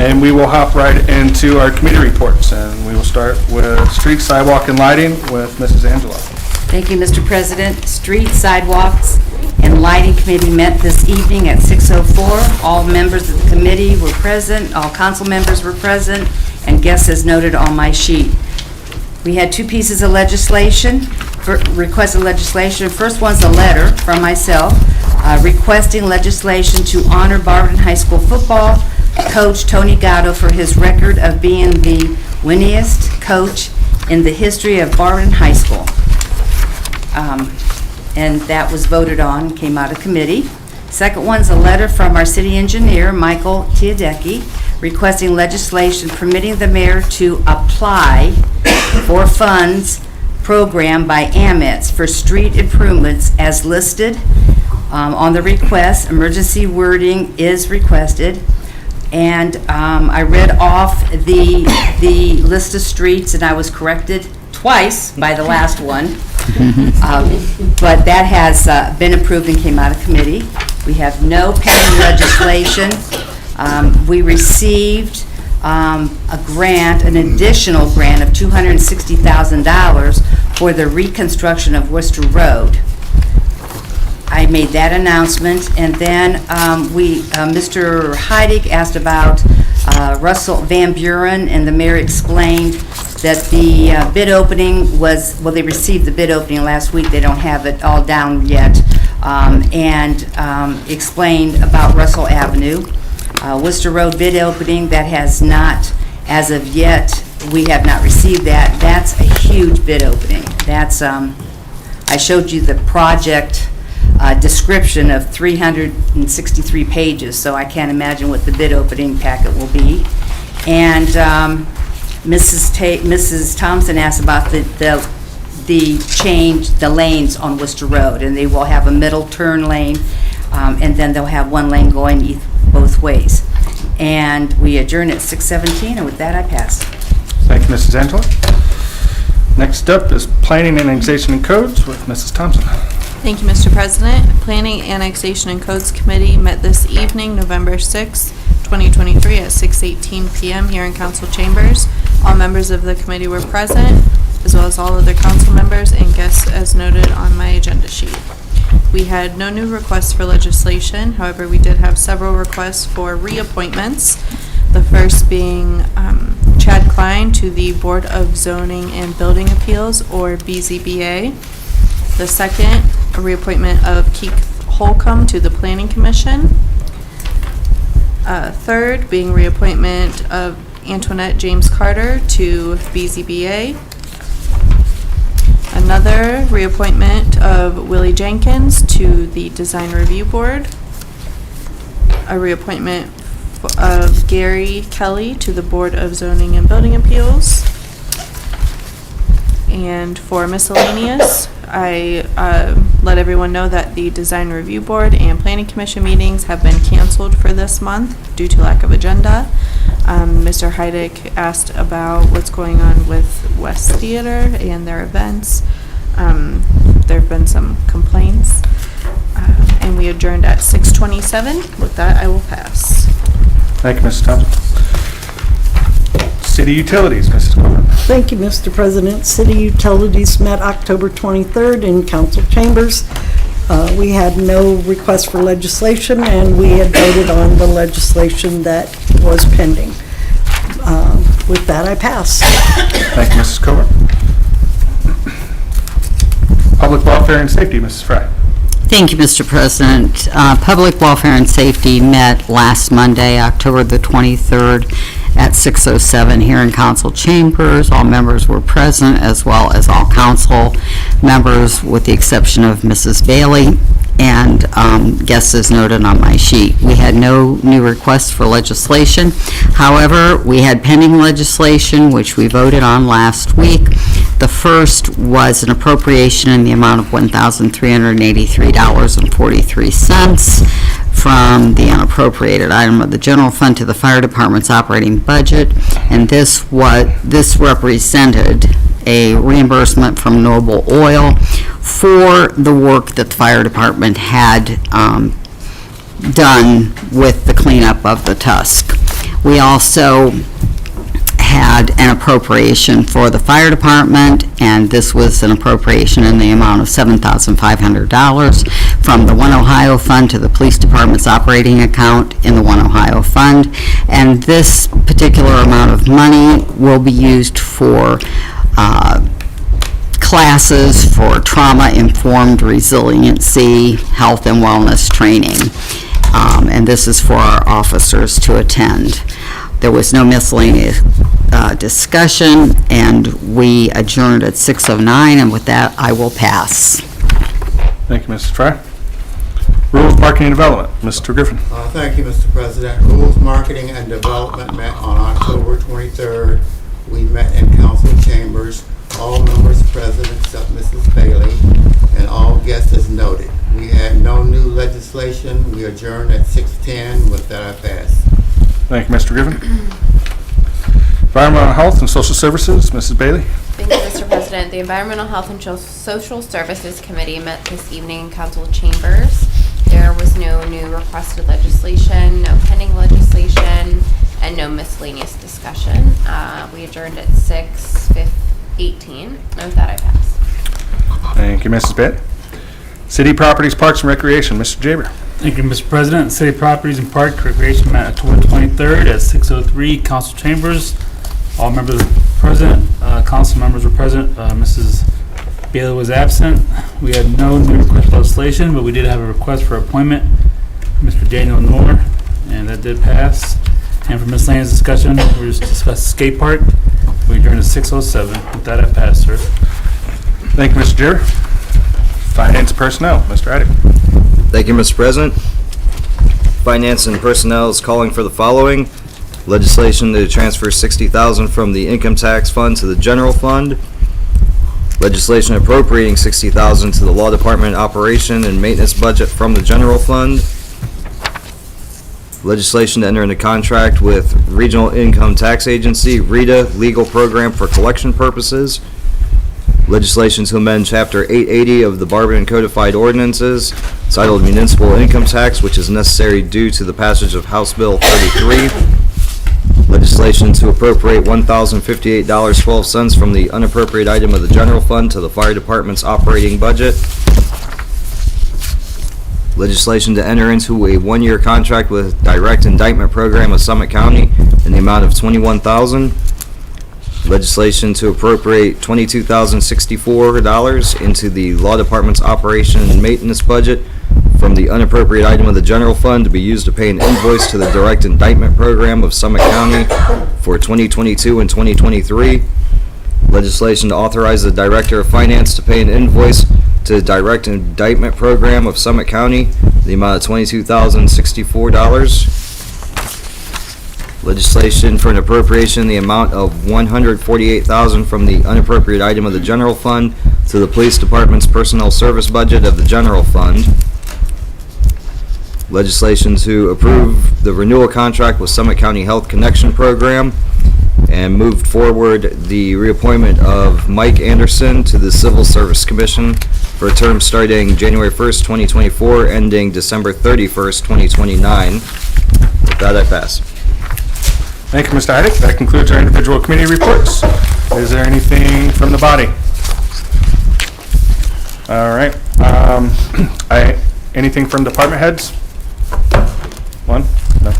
And we will hop right into our committee reports, and we will start with street, sidewalk, and lighting with Mrs. Angela. Thank you, Mr. President. Street, Sidewalks, and Lighting Committee met this evening at 6:04. All members of the committee were present, all council members were present, and guests as noted on my sheet. We had two pieces of legislation, requested legislation. First one's a letter from myself requesting legislation to honor Barberton High School football coach Tony Gatto for his record of being the winningest coach in the history of Barberton High School. And that was voted on, came out of committee. Second one's a letter from our city engineer, Michael Tiadecki, requesting legislation permitting the mayor to apply for funds program by AMETS for street improvements as listed on the request. Emergency wording is requested. And I read off the list of streets, and I was corrected twice by the last one. But that has been approved and came out of committee. We have no pending legislation. We received a grant, an additional grant of $260,000 for the reconstruction of Worcester Road. I made that announcement, and then Mr. Heidig asked about Russell Van Buren, and the mayor explained that the bid opening was, well, they received the bid opening last week. They don't have it all down yet, and explained about Russell Avenue. Worcester Road bid opening, that has not, as of yet, we have not received that. That's a huge bid opening. That's, I showed you the project description of 363 pages, so I can't imagine what the bid opening packet will be. And Mrs. Thompson asked about the change, the lanes on Worcester Road, and they will have a middle turn lane, and then they'll have one lane going both ways. And we adjourn at 6:17, and with that, I pass. Thank you, Mrs. Angela. Next up is Planning, Annexation, and Codes with Mrs. Thompson. Thank you, Mr. President. Planning, Annexation, and Codes Committee met this evening, November 6, 2023, at 6:18 p.m. here in council chambers. All members of the committee were present, as well as all other council members and guests as noted on my agenda sheet. We had no new requests for legislation. However, we did have several requests for reappointments. The first being Chad Klein to the Board of Zoning and Building Appeals, or BZBA. The second, a reappointment of Keith Holcomb to the Planning Commission. Third, being reappointment of Antoinette James Carter to BZBA. Another reappointment of Willie Jenkins to the Design Review Board. A reappointment of Gary Kelly to the Board of Zoning and Building Appeals. And for miscellaneous, I let everyone know that the Design Review Board and Planning Commission meetings have been canceled for this month due to lack of agenda. Mr. Heidig asked about what's going on with West Theater and their events. There have been some complaints, and we adjourned at 6:27. With that, I will pass. Thank you, Mrs. Thompson. City Utilities, Mrs. Coleman. Thank you, Mr. President. City Utilities met October 23rd in council chambers. We had no request for legislation, and we had voted on the legislation that was pending. With that, I pass. Thank you, Mrs. Coleman. Public Welfare and Safety, Mrs. Fry. Thank you, Mr. President. Public Welfare and Safety met last Monday, October the 23rd, at 6:07 here in council chambers. All members were present, as well as all council members, with the exception of Mrs. Bailey, and guests as noted on my sheet. We had no new requests for legislation. However, we had pending legislation, which we voted on last week. The first was an appropriation in the amount of $1,383.43 from the unappropriated item of the general fund to the fire department's operating budget, and this represented a reimbursement from Noble Oil for the work that the fire department had done with the cleanup of the tusk. We also had an appropriation for the fire department, and this was an appropriation in the amount of $7,500 from the One Ohio Fund to the police department's operating account in the One Ohio Fund. And this particular amount of money will be used for classes for trauma-informed resiliency, health and wellness training. And this is for our officers to attend. There was no miscellaneous discussion, and we adjourned at 6:09, and with that, I will pass. Thank you, Mrs. Fry. Rules, Marketing, and Development, Mr. Griffin. Thank you, Mr. President. Rules, Marketing, and Development met on October 23rd. We met in council chambers. All members present except Mrs. Bailey, and all guests as noted. We had no new legislation. We adjourned at 6:10. With that, I pass. Thank you, Mr. Griffin. Environmental Health and Social Services, Mrs. Bailey. Thank you, Mr. President. The Environmental Health and Social Services Committee met this evening in council chambers. There was no new requested legislation, no pending legislation, and no miscellaneous discussion. We adjourned at 6:18. And with that, I pass. Thank you, Mrs. Bailey. City Properties, Parks, and Recreation, Mr. Jaber. Thank you, Mr. President. City Properties and Park Recreation met October 23rd at 6:03 council chambers. All members were present. Council members were present. Mrs. Bailey was absent. We had no new request for legislation, but we did have a request for appointment, Mr. Daniel Knorr, and that did pass. And for miscellaneous discussion, we just discussed skate park. We adjourned at 6:07. With that, I pass, sir. Thank you, Mr. Jaber. Finance and Personnel, Mr. Addy. Thank you, Mr. President. Finance and Personnel is calling for the following. Legislation to transfer $60,000 from the income tax fund to the general fund. Legislation appropriating $60,000 to the law department operation and maintenance budget from the general fund. Legislation to enter into contract with Regional Income Tax Agency, RETA, legal program for collection purposes. Legislation to amend Chapter 880 of the Barberton Codified Ordinances, titled Municipal Income Tax, which is necessary due to the passage of House Bill 33. Legislation to appropriate $1,058.12 from the unappropriated item of the general fund to the fire department's operating budget. Legislation to enter into a one-year contract with Direct Indictment Program of Summit County in the amount of $21,000. Legislation to appropriate $22,064 into the law department's operation and maintenance budget from the unappropriated item of the general fund to be used to pay an invoice to the Direct Indictment Program of Summit County for 2022 and 2023. Legislation to authorize the Director of Finance to pay an invoice to the Direct Indictment Program of Summit County in the amount of $22,064. Legislation for an appropriation in the amount of $148,000 from the unappropriated item of the general fund to the police department's personnel service budget of the general fund. Legislation to approve the renewal contract with Summit County Health Connection Program and moved forward the reappointment of Mike Anderson to the Civil Service Commission for a term starting January 1st, 2024, ending December 31st, 2029. With that, I pass. Thank you, Mr. Heidick. That concludes our individual committee reports. Is there anything from the body? All right. Anything from department heads? One? No.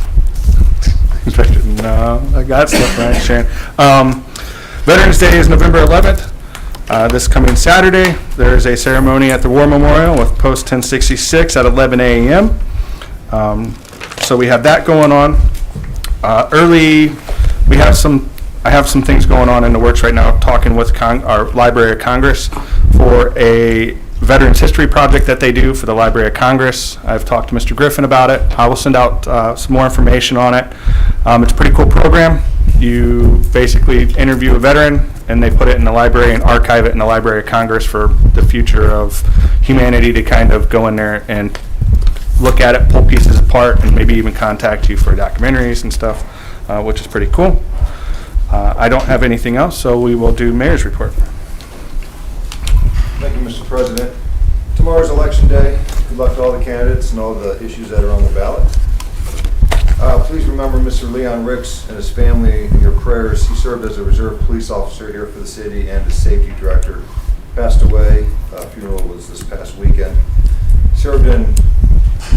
No, I got stuff right, Sharon. Veterans Day is November 11th. This coming Saturday, there's a ceremony at the War Memorial with Post 1066 at 11 a.m. So we have that going on. I have some things going on in the works right now, talking with our Library of Congress for a Veterans History project that they do for the Library of Congress. I've talked to Mr. Griffin about it. I will send out some more information on it. It's a pretty cool program. You basically interview a veteran, and they put it in the library and archive it in the Library of Congress for the future of humanity to kind of go in there and look at it, pull pieces apart, and maybe even contact you for documentaries and stuff, which is pretty cool. I don't have anything else, so we will do mayor's report. Thank you, Mr. President. Tomorrow's election day. Good luck to all the candidates and all the issues that are on the ballot. Please remember Mr. Leon Ricks and his family in your prayers. He served as a reserve police officer here for the city and as safety director. Passed away. Funeral was this past weekend. Served in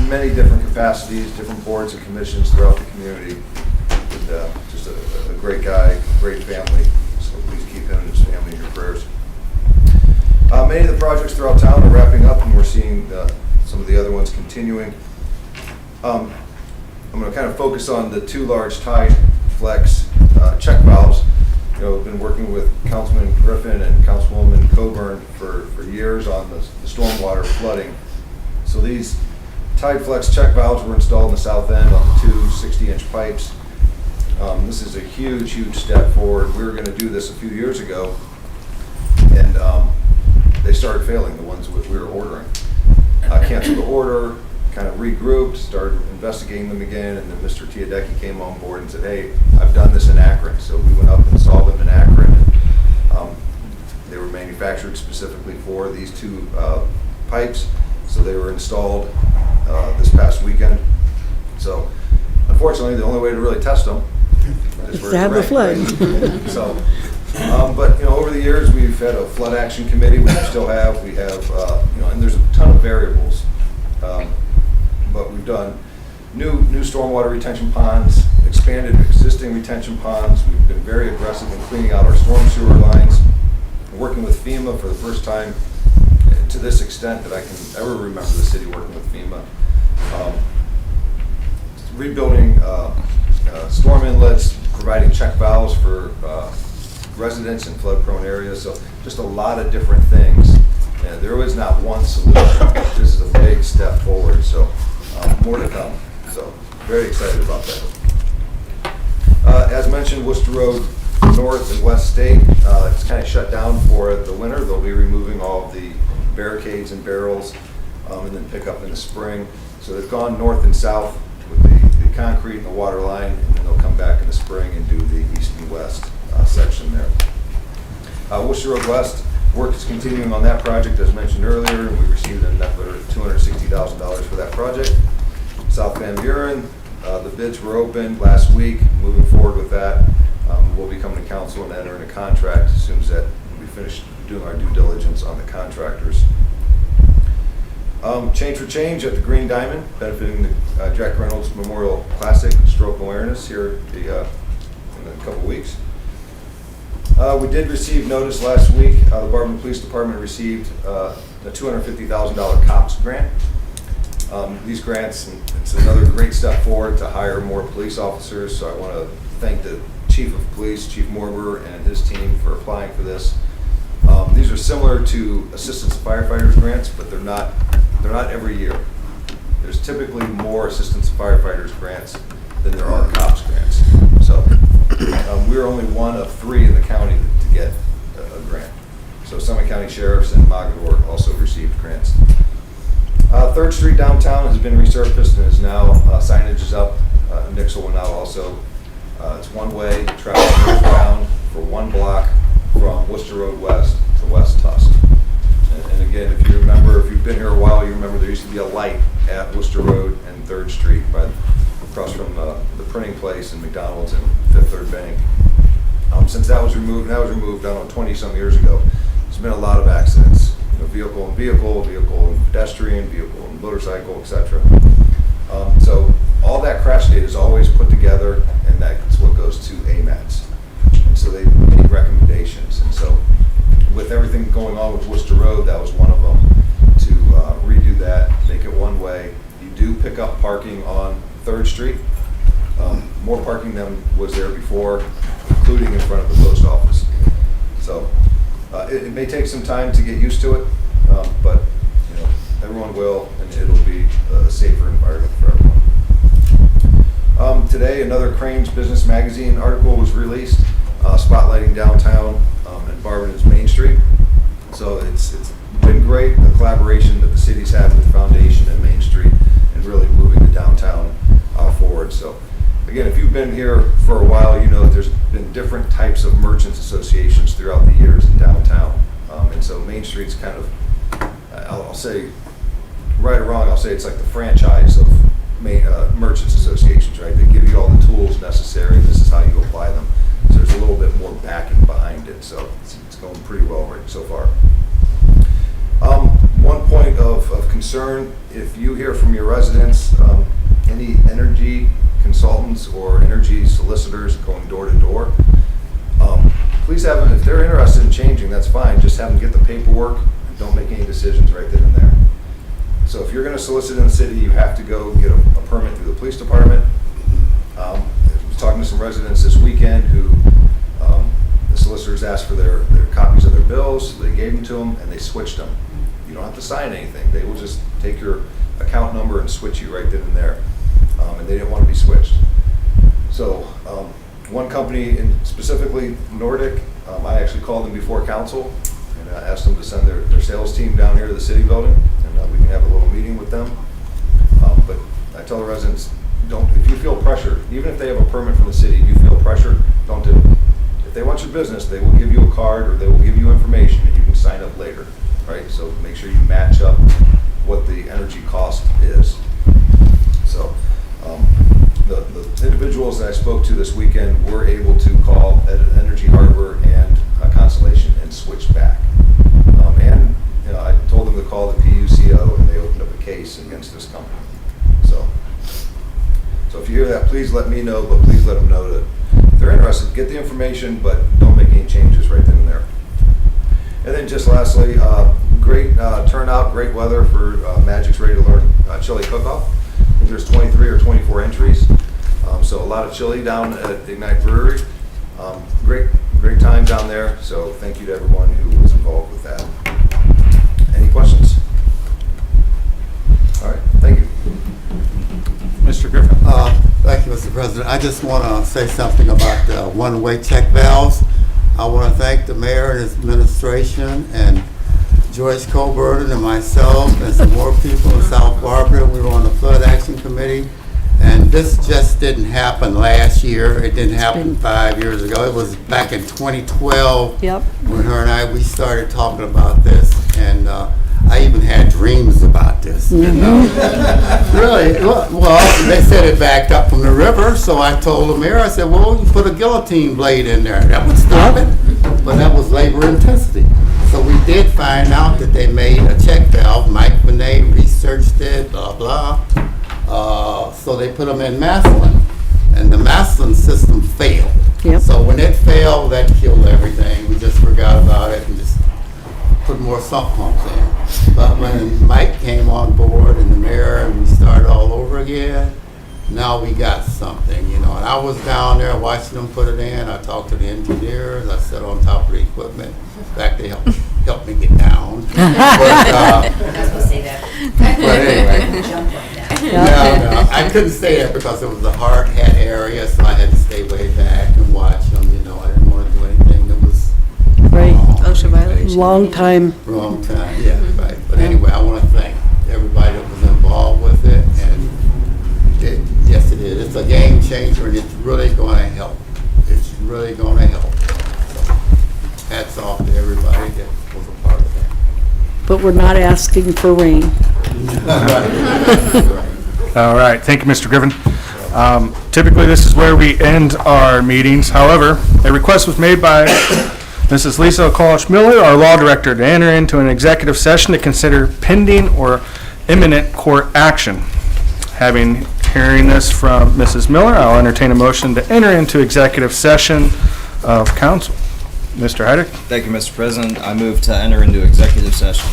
many different capacities, different boards and commissions throughout the community. And, just a great guy, great family. So please keep him and his family in your prayers. Many of the projects throughout town are wrapping up, and we're seeing some of the other ones continuing. I'm going to kind of focus on the two large Tide Flex check valves. You know, I've been working with Councilman Griffin and Councilwoman Coburn for years on the stormwater flooding. So these Tide Flex check valves were installed in the south end on the two 60-inch pipes. This is a huge, huge step forward. We were going to do this a few years ago, and they started failing, the ones we were ordering. Canceled the order, kind of regrouped, started investigating them again, and then Mr. Tiadecki came on board and said, hey, I've done this in Akron. So we went up and saw them in Akron. And, they were manufactured specifically for these two pipes. So they were installed this past weekend. So unfortunately, the only way to really test them is to have the flood. Right? So, but you know, over the years, we've had a flood action committee, which we still have. We have, you know, and there's a ton of variables. But we've done new stormwater retention ponds, expanded existing retention ponds. We've been very aggressive in cleaning out our storm sewer lines, working with FEMA for the first time to this extent that I can ever remember the city working with FEMA. Rebuilding storm inlets, providing check valves for residents in flood-prone areas. So just a lot of different things. And there was not one solution. This is a big step forward. So more to come. So very excited about that. As mentioned, Worcester Road North and West State, it's kind of shut down for the winter. They'll be removing all of the barricades and barrels and then pick up in the spring. So they've gone north and south with the concrete and the water line, and then they'll come back in the spring and do the east and west section there. Worcester Road West, work is continuing on that project as mentioned earlier, and we received a net letter of $260,000 for that project. South Van Buren, the bids were opened last week. Moving forward with that, we'll be coming to council and entering a contract as soon as that we finish doing our due diligence on the contractors. Change for Change at the Green Diamond, benefiting the Jack Reynolds Memorial Classic Stroke Awareness here in a couple weeks. We did receive notice last week. The Barberton Police Department received a $250,000 COPS grant. These grants, it's another great step forward to hire more police officers, so I want to thank the Chief of Police, Chief Morber, and his team for applying for this. These are similar to assistance to firefighters grants, but they're not every year. There's typically more assistance to firefighters grants than there are COPS grants. So we're only one of 3 in the county to get a grant. So Summit County Sheriffs and Mogador also received grants. 3rd Street downtown has been resurfaced and is now, signage is up. Nixle will now also. It's one-way, travel northbound for 1 block from Worcester Road West to West Tusk. And again, if you remember, if you've been here a while, you remember there used to be a light at Worcester Road and 3rd Street across from the printing place and McDonald's and Fifth since that was removed, I don't know, 20-some years ago, there's been a lot of accidents. You know, vehicle and vehicle, vehicle and pedestrian, vehicle and motorcycle, etc. So all that crash data is always put together, and that's what goes to AMATs. And so they make recommendations. And so with everything going on with Worcester Road, that was one of them, to redo that, make it one way. You do pick up parking on 3rd Street. More parking than was there before, including in front of the post office. So it may take some time to get used to it, but you know, everyone will, and it'll be a safer environment for everyone. Today, another Cranes Business Magazine article was released, spotlighting downtown and Barberton's Main Street. So it's been great, the collaboration that the city's had with the Foundation and Main Street, and really moving the downtown forward. So again, if you've been here for a while, you know that there's been different types of merchants associations throughout the years in downtown. And so Main Street's kind of, I'll say, right or wrong, I'll say it's like the franchise of merchants associations, right? They give you all the tools necessary. This is how you apply them. So there's a little bit more backing behind it. So it's going pretty well right so far. One point of concern, if you hear from your residents, any energy consultants or energy solicitors going door to door, please have them, if they're interested in changing, that's fine, just have them get the paperwork and don't make any decisions right then and there. So if you're going to solicit in the city, you have to go get a permit through the police department. I was talking to some residents this weekend who the solicitors asked for their copies of their bills, they gave them to them, and they switched them. You don't have to sign anything, they will just take your account number and switch you right then and there. And they didn't want to be switched. So one company, specifically Nordic, I actually called them before council and asked them to send their sales team down here to the city building, and we can have a little meeting with them. But I tell the residents, if you feel pressure, even if they have a permit from the city, if you feel pressure, don't do it. If they want your business, they will give you a card or they will give you information and you can sign up later, right? So make sure you match up what the energy cost is. So the individuals that I spoke to this weekend were able to call at Energy Harbor and Constellation and switch back. And you know, I told them to call the PUCO, and they opened up a case against this company. So if you hear that, please let me know, but please let them know that if they're interested, get the information, but don't make any changes right then and there. And then just lastly, great turnout, great weather for Magic's Ready to Learn Chili Cook-Off. There's 23 or 24 entries, so a lot of chili down at Ignite Brewery. Great time down there, so thank you to everyone who was involved with that. Any questions? All right, thank you. Mr. Griffin. Thank you, Mr. President. I just want to say something about the one-way check valves. I want to thank the mayor and his administration and Joyce Coburn and myself and some more people in South Barberton. We were on the Flood Action Committee, and this just didn't happen last year. It didn't happen 5 years ago. It was back in 2012 when her and we started talking about this, and I even had dreams about this. Mm-hmm. Really? Well, they said it backed up from the river, so I told the mayor, I said, well, you put a guillotine blade in there. That would stop it, but that was labor intensity. So we did find out that they made a check valve. Mike Benet researched it, blah, blah. So they put them in Maslin, and the Maslin system failed. Yep. So when it failed, that killed everything. We just forgot about it and just put more sump pumps in. But when Mike came on board and the mayor, and we started all over again, now we got something, you know. And I was down there watching them put it in. I talked to the engineers. I sat on top of the equipment. In fact, they helped me get down. I was gonna say that. But anyway. Jump right down. No, I couldn't stay there because it was a hard hat area, so I had to stay way back and watch them, you know. I didn't want to do anything that was Right. OSHA violation. Long time. wrong time, yeah, right. But anyway, I want to thank everybody that was involved with it, and yes, it is. It's a game changer, and it's really going to help. It's really going to help. So, hats off to everybody that was a part of that. But we're not asking for rain. All right, thank you, Mr. Griffin. Typically, this is where we end our meetings. However, a request was made by Mrs. Lisa College-Miller, our law director, to enter into an executive session to consider pending or imminent court action. Hearing this from Mrs. Miller, I'll entertain a motion to enter into executive session of council. Mr. Heidick? Thank you, Mr. President. I move to enter into executive session.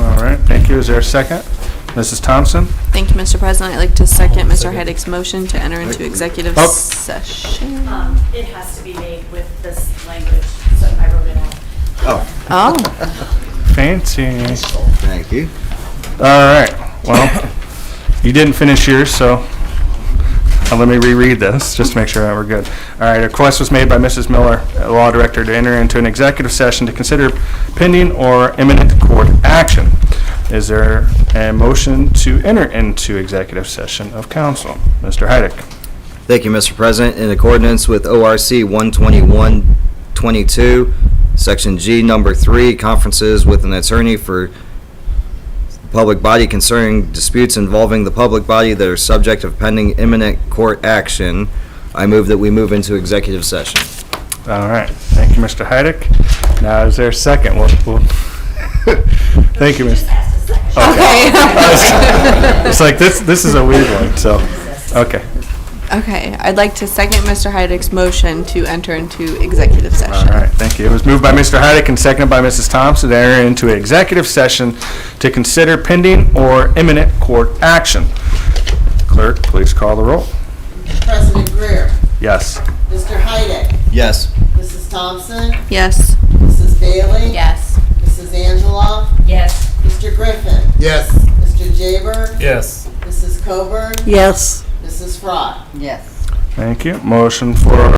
All right, thank you. Is there a second? Mrs. Thompson? Thank you, Mr. President. I'd like to second Mr. Heidick's motion to enter into executive Oh. session. It has to be made with this language, so I wrote it out. Oh, Fancy. Thank you. All right, well, you didn't finish yours, so let me reread this, just to make sure that we're good. All right, a request was made by Mrs. Miller, law director, to enter into an executive session to consider pending or imminent court action. Is there a motion to enter into executive session of council? Mr. Heidick? Thank you, Mr. President. In accordance with ORC 121-22, Section G, Number 3, conferences with an attorney for public body concerning disputes involving the public body that are subject of pending imminent court action, I move that we move into executive session. All right, thank you, Mr. Heidick. Now, is there a second? Thank you, Mr. Okay. It's like, this is a weird one, so, okay. okay. I'd like to second Mr. Heidick's motion to enter into executive All session. right, thank you. It was moved by Mr. Heidick and seconded by Mrs. Thompson to enter into an executive session to consider pending or imminent court action. Clerk, please call the roll. President Greer, Yes. Mr. Heidick, Yes. Mrs. Thompson, Yes. Mrs. Bailey. Yes. Mrs. Angela, Yes. Mr. Griffin, Yes. Mr. Jaber, Yes. Mrs. Coburn, Yes. Mrs. Frott. Yes. Thank you. Motion for